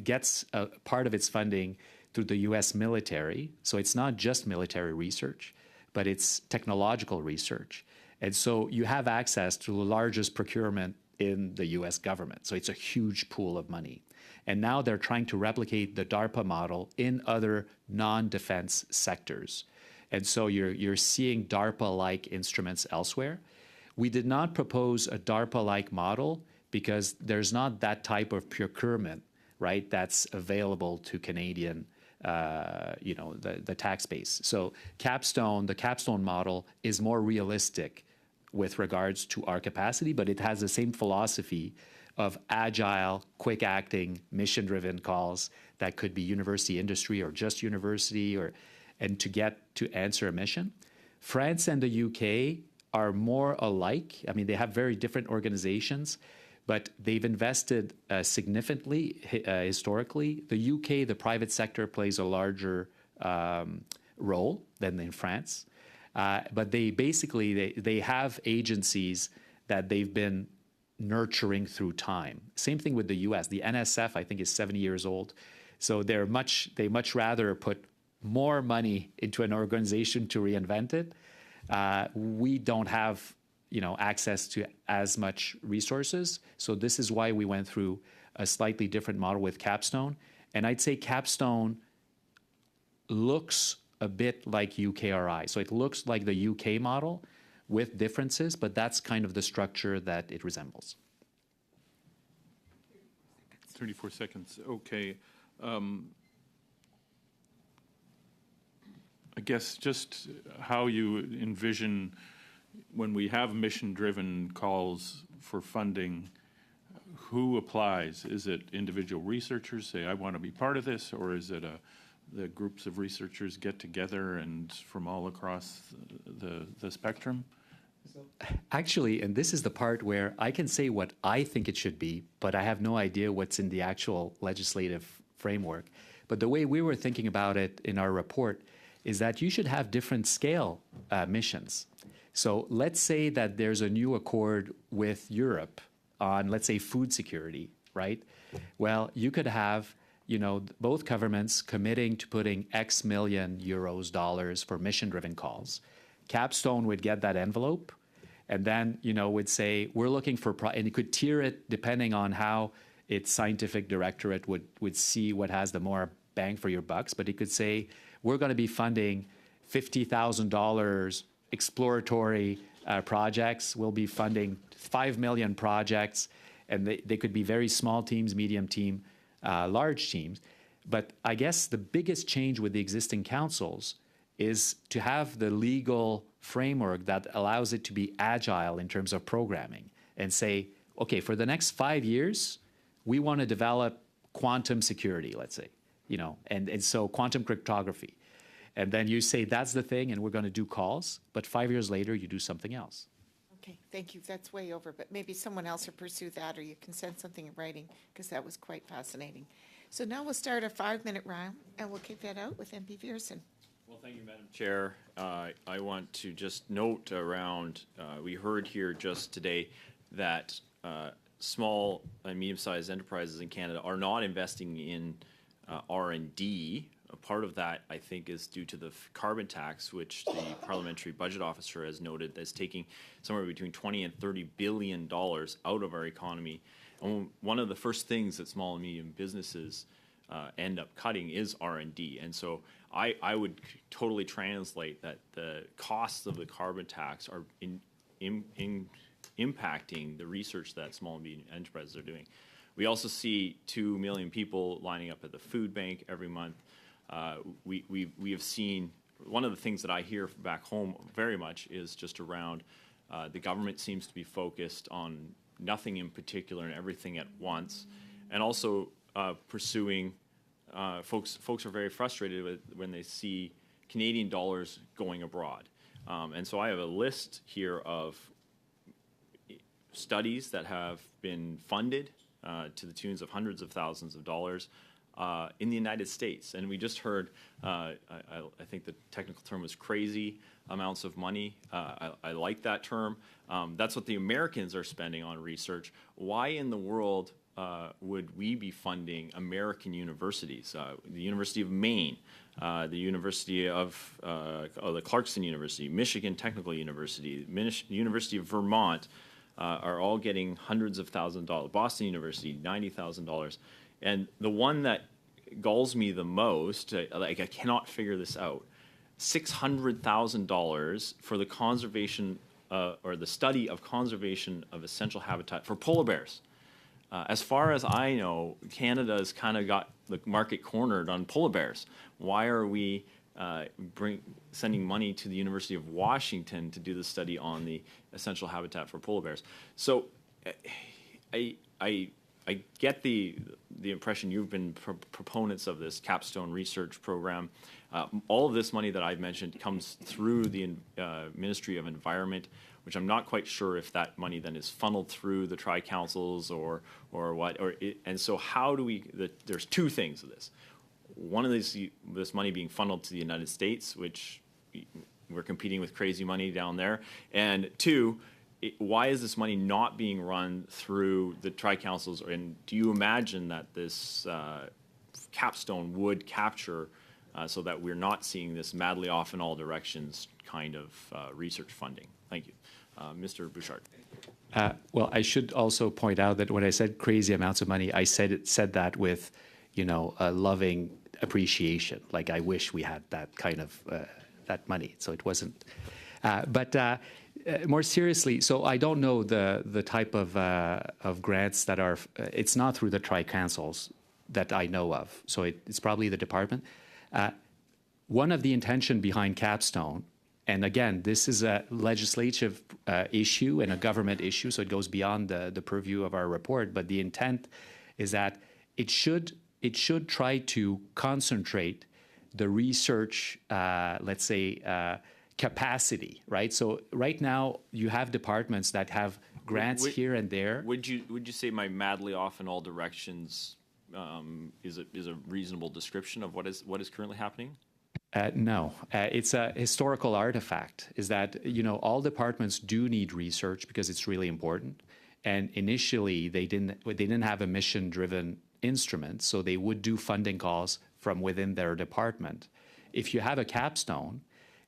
gets a part of its funding through the US military. So it's not just military research, but it's technological research. And so you have access to the largest procurement in the US government. So it's a huge pool of money. And now they're trying to replicate the DARPA model in other non-defense sectors. And so you're seeing DARPA-like instruments elsewhere. We did not propose a DARPA-like model because there's not that type of procurement, right, that's available to Canadian, the tax base. So the Capstone model is more realistic with regards to our capacity, but it has the same philosophy of agile, quick-acting, mission-driven calls that could be university industry or just university, and to get to answer a mission. France and the UK are more alike. I mean, they have very different organizations, but they've invested significantly historically. The UK, the private sector plays a larger role than in France. But they have agencies that they've been nurturing through time. Same thing with the US. The NSF, I think, is 70 years old. So they much rather put more money into an organization to reinvent it. We don't have access to as much resources. So this is why we went through a slightly different model with Capstone. And I'd say Capstone looks a bit like UKRI. So it looks like the UK model with differences, but that's kind of the structure that it resembles. 34 seconds. Okay. I guess just how you envision when we have mission-driven calls for funding, who applies? Is it individual researchers say, I want to be part of this, or is it the groups of researchers get together and from all across the spectrum? Actually, and this is the part where I can say what I think it should be, but I have no idea what's in the actual legislative framework. But the way we were thinking about it in our report is that you should have different scale missions. So let's say that there's a new accord with Europe on, let's say, food security, right? Well, you could have both governments committing to putting X million dollars for mission-driven calls. Capstone would get that envelope and then, would say, we're looking for, and it could tier it depending on how its scientific directorate would see what has the more bang for your bucks. But it could say, we're going to be funding $50,000 exploratory projects. We'll be funding 5 million projects. And they could be very small teams, medium team, large teams. But I guess the biggest change with the existing councils is to have the legal framework that allows it to be agile in terms of programming and say, okay, for the next 5 years, we want to develop quantum security, let's say, and so quantum cryptography. And then you say, that's the thing, and we're going to do calls, but 5 years later, you do something else. Okay, thank you. That's way over, but maybe someone else will pursue that, or you can send something in writing, because that was quite fascinating. So now we'll start a 5-minute round, and we'll kick that out with MP Pearson. Well, thank you, Madam Chair. I want to just note around, we heard here just today that small and medium-sized enterprises in Canada are not investing in R&D. A part of that, I think, is due to the carbon tax, which the parliamentary budget officer has noted that's taking somewhere between $20 and $30 billion out of our economy. And one of the first things that small and medium businesses end up cutting is R&D. And so I would totally translate that the costs of the carbon tax are impacting the research that small and medium enterprises are doing. We also see 2 million people lining up at the food bank every month. We have seen, one of the things that I hear back home very much is just around the government seems to be focused on nothing in particular and everything at once, and also pursuing, folks are very frustrated when they see Canadian dollars going abroad. And so I have a list here of studies that have been funded to the tunes of hundreds of thousands of dollars in the United States. And we just heard, I think the technical term was crazy amounts of money. I like that term. That's what the Americans are spending on research. Why in the world would we be funding American universities? The University of Maine, the University of the Clarkson University, Michigan Technical University, University of Vermont are all getting hundreds of thousands of dollars. Boston University, $90,000. And the one that galls me the most, like I cannot figure this out, $600,000 for the conservation or the study of conservation of essential habitat for polar bears. As far as I know, Canada's kind of got the market cornered on polar bears. Why are we sending money to the University of Washington to do the study on the essential habitat for polar bears? So I get the impression you've been proponents of this capstone research program. All of this money that I've mentioned comes through the Ministry of Environment, which I'm not quite sure if that money then is funneled through the tri-councils or what. And so how do we? There's two things of this. One of this money being funneled to the United States, which we're competing with crazy money down there, and two, why is this money not being run through the tri-councils? And do you imagine that this capstone would capture so that we're not seeing this madly off in all directions kind of research funding? Thank you. Mr. Bouchard. Well, I should also point out that when I said crazy amounts of money, I said that with, a loving appreciation. Like I wish we had that kind of that money. So it wasn't. But more seriously, so I don't know the type of grants that are. It's not through the tri-councils that I know of. So it's probably the department. One of the intention behind capstone. And again, this is a legislative issue and a government issue, so it goes beyond the purview of our report. But the intent is that it should try to concentrate the research, let's say, capacity, right? So right now you have departments that have grants here and there. Would you say my madly off in all directions is a reasonable description of what is currently happening? No, it's a historical artifact. Is that all departments do need research because it's really important. And initially, they didn't have a mission-driven instrument, so they would do funding calls from within their department. If you have a capstone,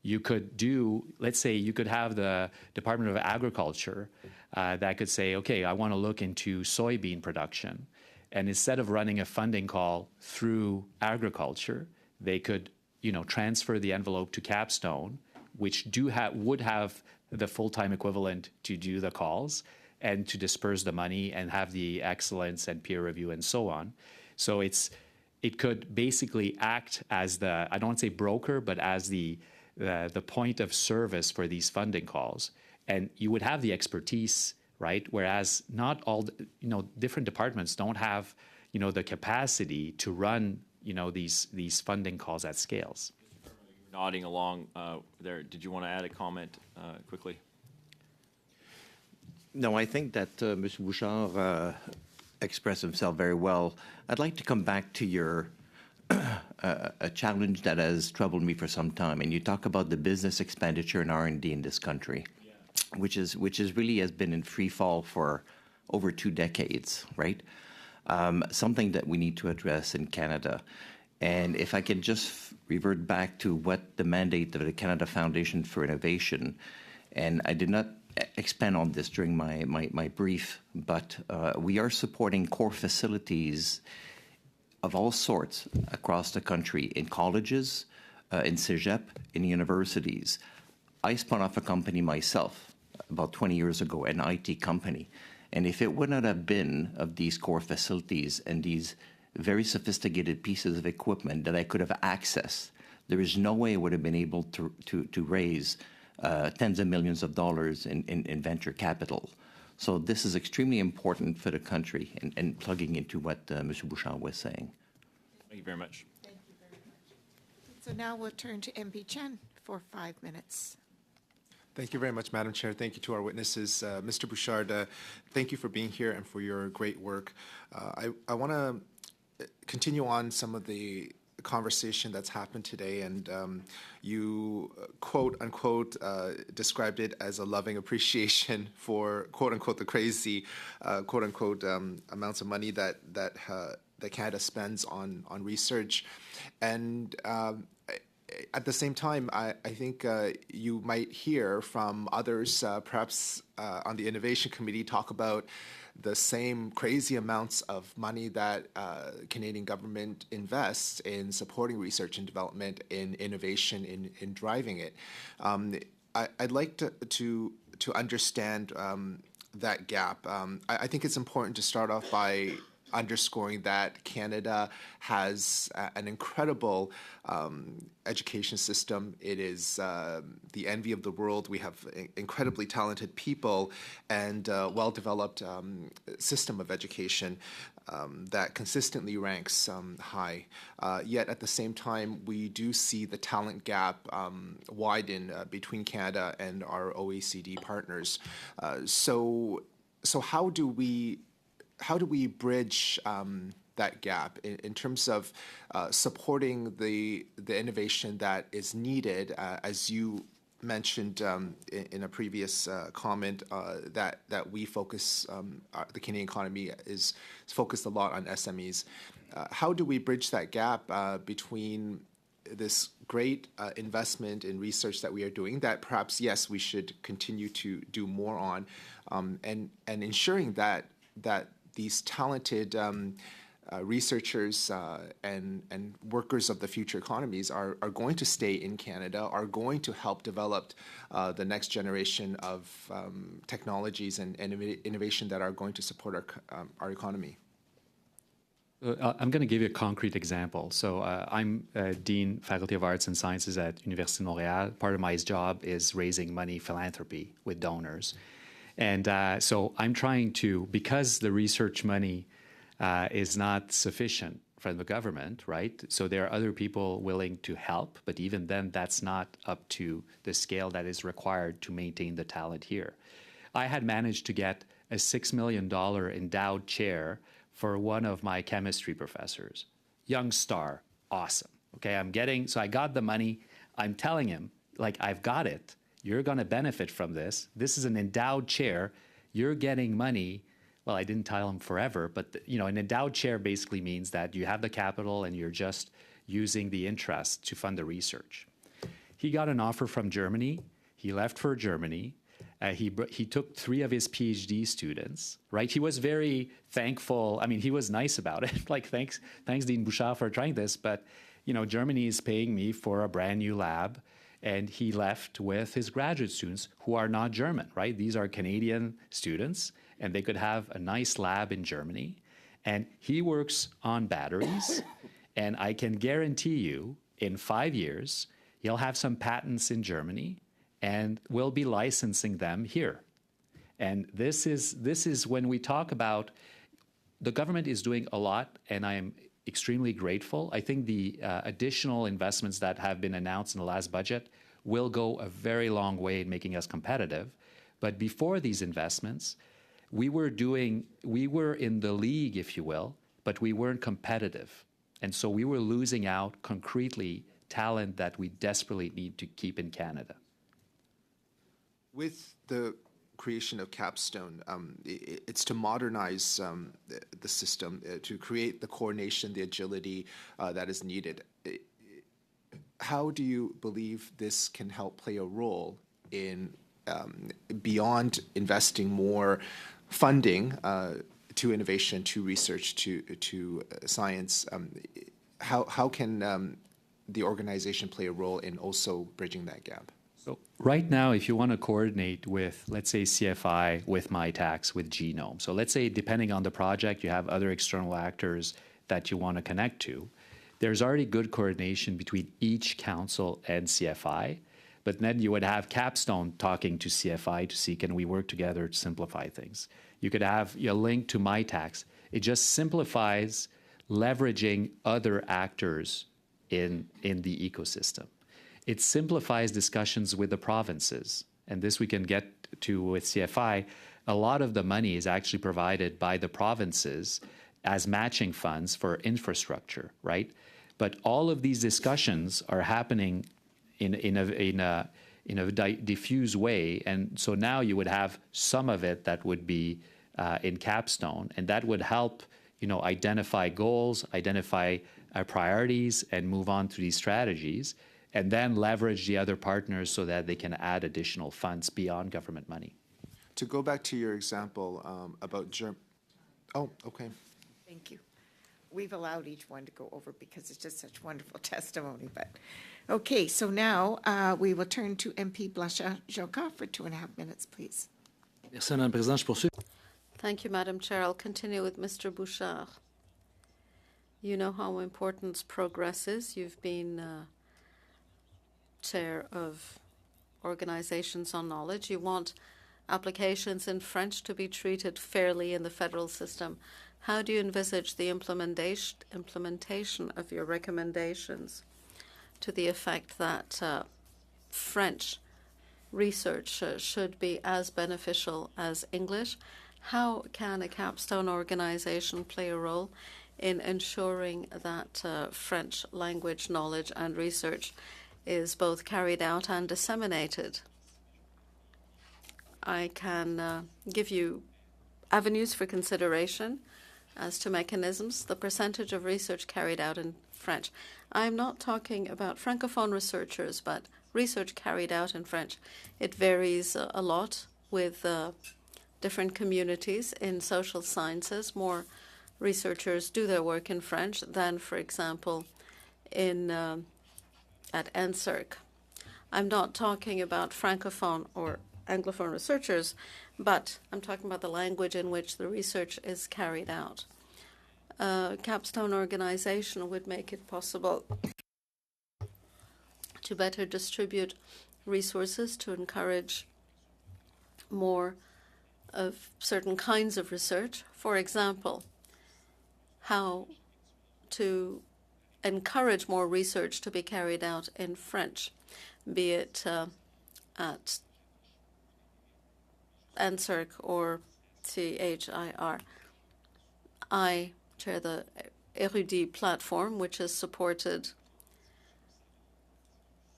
you could do. Let's say you could have the Department of Agriculture that could say, okay, I want to look into soybean production, and instead of running a funding call through agriculture, they could transfer the envelope to capstone, which would have the full-time equivalent to do the calls and to disperse the money and have the excellence and peer review and so on. So it could basically act as I don't want to say broker, but as the point of service for these funding calls. And you would have the expertise, right? Whereas not all, different departments don't have, the capacity to run these funding calls at scales. Nodding along there. Did you want to add a comment quickly? No, I think that Mr. Bouchard expressed himself very well. I'd like to come back to your a challenge that has troubled me for some time, and you talk about the business expenditure and R&D in this country, which is really has been in free fall for over 2 decades, right? Something that we need to address in Canada. And if I can just revert back to what the mandate of the Canada Foundation for Innovation, and I did not expand on this during my brief, but we are supporting core facilities of all sorts across the country, in colleges, in cégep, in universities. I spun off a company myself about 20 years ago, an IT company. And if it would not have been of these core facilities and these very sophisticated pieces of equipment that I could have accessed, there is no way I would have been able to raise tens of millions of dollars in venture capital. So this is extremely important for the country and plugging into what Mr. Bouchard was saying. Thank you very much. Thank you very much. So now we'll turn to MP Chen for 5 minutes. Thank you very much, Madam Chair. Thank you to our witnesses. Mr. Bouchard, thank you for being here and for your great work. I want to continue on some of the conversation that's happened today, and you quote unquote described it as a loving appreciation for quote unquote the crazy quote unquote amounts of money that Canada spends on research, and at the same time, I think you might hear from others, perhaps on the Innovation Committee, talk about the same crazy amounts of money that Canadian government invests in supporting research and development, in innovation, in driving it. I'd like to understand that gap. I think it's important to start off by underscoring that Canada has an incredible education system. It is the envy of the world. We have incredibly talented people and a well-developed system of education that consistently ranks high. Yet at the same time, we do see the talent gap widen between Canada and our OECD partners. So how do we bridge that gap in terms of supporting the innovation that is needed, as you mentioned in a previous comment, that we focus, the Canadian economy is focused a lot on SMEs. How do we bridge that gap between this great investment in research that we are doing, that perhaps, yes, we should continue to do more on, and ensuring that these talented researchers and workers of the future economies are going to stay in Canada, are going to help develop the next generation of technologies and innovation that are going to support our economy. I'm going to give you a concrete example. So I'm Dean, Faculty of Arts and Sciences at Université de Montréal. Part of my job is raising money, philanthropy with donors. And so I'm trying to, because the research money is not sufficient from the government, right? So there are other people willing to help, but even then, that's not up to the scale that is required to maintain the talent here. I had managed to get a $6 million endowed chair for one of my chemistry professors. Young star, awesome. Okay, so I got the money. I'm telling him, like, I've got it. You're going to benefit from this. This is an endowed chair. You're getting money. Well, I didn't tell him forever, but an endowed chair basically means that you have the capital and you're just using the interest to fund the research. He got an offer from Germany. He left for Germany. He took 3 of his PhD students, right? He was very thankful. I mean, he was nice about it. Like, thanks, Dean Bouchard, for trying this. But, Germany is paying me for a brand new lab. And he left with his graduate students who are not German, right? These are Canadian students, and they could have a nice lab in Germany. And he works on batteries. And I can guarantee you, in 5 years, he'll have some patents in Germany, and we'll be licensing them here. And this is when we talk about the government is doing a lot, and I am extremely grateful. I think the additional investments that have been announced in the last budget will go a very long way in making us competitive. But before these investments, we were in the league, if you will, but we weren't competitive. And so we were losing out concretely talent that we desperately need to keep in Canada. With the creation of Capstone, it's to modernize the system, to create the coordination, the agility that is needed. How do you believe this can help play a role in, beyond investing more funding to innovation, to research, to science? How can the organization play a role in also bridging that gap? So right now, if you want to coordinate with, let's say, CFI, with MyTax, with Genome, so let's say, depending on the project, you have other external actors that you want to connect to, there's already good coordination between each council and CFI, but then you would have Capstone talking to CFI to see, can we work together to simplify things? You could have a link to MyTax. It just simplifies leveraging other actors in the ecosystem. It simplifies discussions with the provinces, and this we can get to with CFI, a lot of the money is actually provided by the provinces as matching funds for infrastructure, right? But all of these discussions are happening in a diffuse way, and so now you would have some of it that would be in capstone, and that would help, identify goals, identify priorities, and move on to these strategies, and then leverage the other partners so that they can add additional funds beyond government money. To go back to your example about oh, okay. Thank you. We've allowed each one to go over because it's just such wonderful testimony. But okay, so now we will turn to MP Blanchard-Joka for 2.5 minutes, please. Merci, Madame la Présidente. Je poursuis. Thank you, Madam Chair. I'll continue with Mr. Bouchard. You know how important progress is. You've been chair of organizations on knowledge. You want applications in French to be treated fairly in the federal system. How do you envisage the implementation of your recommendations to the effect that French research should be as beneficial as English? How can a capstone organization play a role in ensuring that French language knowledge and research is both carried out and disseminated? I can give you avenues for consideration as to mechanisms. The percentage of research carried out in French. I'm not talking about Francophone researchers, but research carried out in French. It varies a lot with different communities in social sciences. More researchers do their work in French than, for example, at NSERC. I'm not talking about Francophone or Anglophone researchers, but I'm talking about the language in which the research is carried out. A capstone organization would make it possible to better distribute resources to encourage more of certain kinds of research. For example, how to encourage more research to be carried out in French, be it at NSERC or CHIR. I chair the Érudit platform, which is supported,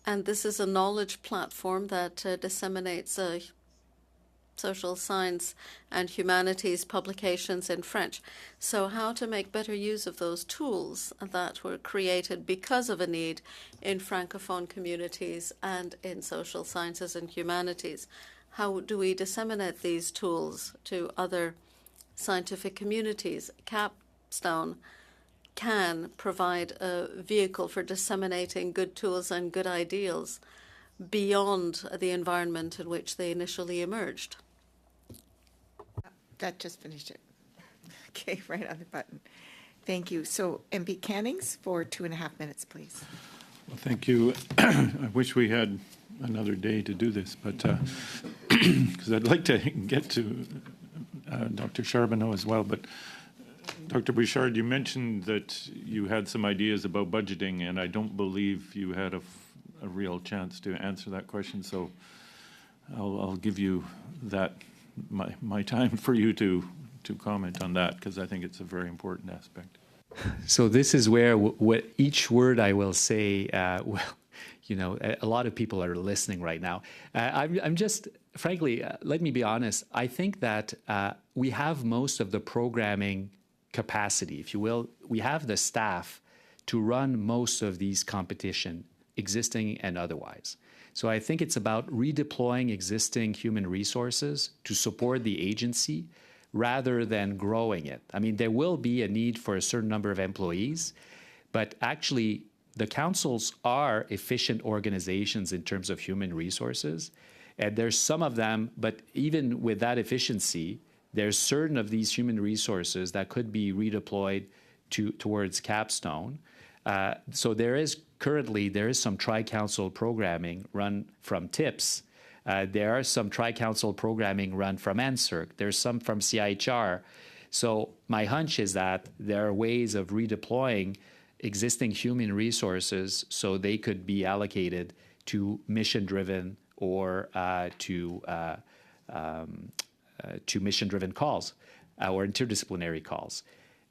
and this is a knowledge platform that disseminates social science and humanities publications in French. So how to make better use of those tools that were created because of a need in Francophone communities and in social sciences and humanities? How do we disseminate these tools to other scientific communities? Capstone can provide a vehicle for disseminating good tools and good ideals beyond the environment in which they initially emerged. That just finished it. Okay, right on the button. Thank you. So MP Cannings for 2.5 minutes, please. Well, thank you. I wish we had another day to do this, but because I'd like to get to Dr. Charbonneau as well. But Dr. Bouchard, you mentioned that you had some ideas about budgeting, and I don't believe you had a real chance to answer that question. So I'll give you that my time for you to comment on that, because I think it's a very important aspect. So this is where what each word I will say, well, a lot of people are listening right now. I'm just, frankly, let me be honest. I think that we have most of the programming capacity, if you will. We have the staff to run most of these competition, existing and otherwise. So I think it's about redeploying existing human resources to support the agency rather than growing it. I mean, there will be a need for a certain number of employees, but actually the councils are efficient organizations in terms of human resources. And there's some of them, but even with that efficiency, there's certain of these human resources that could be redeployed towards Capstone. So there is some tri-council programming run from TIPS. There are some tri-council programming run from NSERC. There's some from CIHR. So my hunch is that there are ways of redeploying existing human resources so they could be allocated to mission-driven or to mission-driven calls or interdisciplinary calls.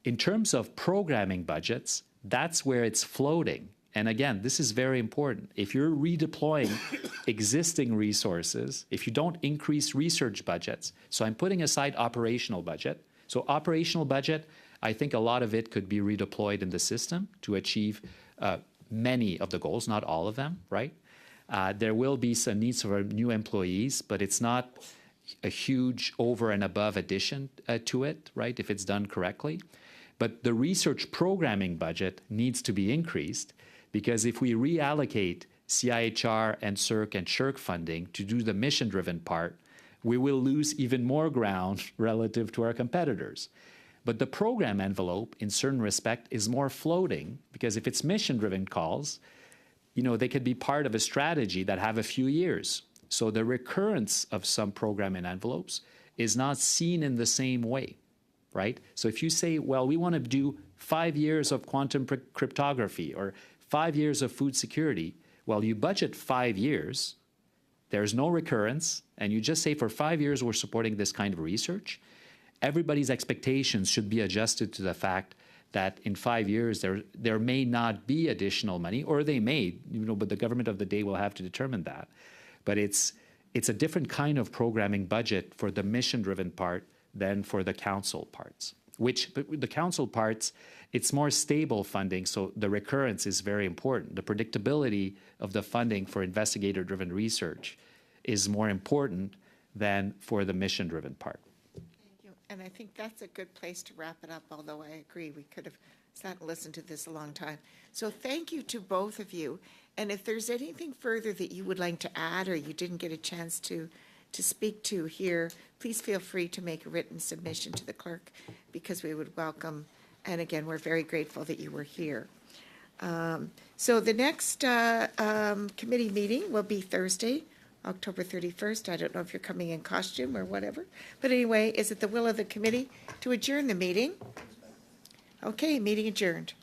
In terms of programming budgets, that's where it's floating. And again, this is very important. If you're redeploying existing resources, if you don't increase research budgets, so I'm putting aside operational budget. So operational budget, I think a lot of it could be redeployed in the system to achieve many of the goals, not all of them, right? There will be some needs for new employees, but it's not a huge over and above addition to it, right, if it's done correctly. But the research programming budget needs to be increased, because if we reallocate CIHR and CERC and SHRC funding to do the mission-driven part, we will lose even more ground relative to our competitors. But the program envelope, in certain respect, is more floating, because if it's mission-driven calls, you know, they could be part of a strategy that have a few years. So the recurrence of some programming envelopes is not seen in the same way, right? So if you say, well, we want to do 5 years of quantum cryptography or 5 years of food security, well, you budget 5 years, there's no recurrence, and you just say for 5 years we're supporting this kind of research, everybody's expectations should be adjusted to the fact that in 5 years there may not be additional money, or they may, you know, but the government of the day will have to determine that. But it's a different kind of programming budget for the mission-driven part than for the council parts. Which the council parts, it's more stable funding, so the recurrence is very important. The predictability of the funding for investigator-driven research is more important than for the mission-driven part. And I think that's a good place to wrap it up, although I agree we could have sat and listened to this a long time. So thank you to both of you. And if there's anything further that you would like to add or you didn't get a chance to speak to here, please feel free to make a written submission to the clerk, because we would welcome, and again, we're very grateful that you were here. So the next committee meeting will be Thursday, October 31st. I don't know if you're coming in costume or whatever. But anyway, is it the will of the committee to adjourn the meeting? Okay, meeting adjourned.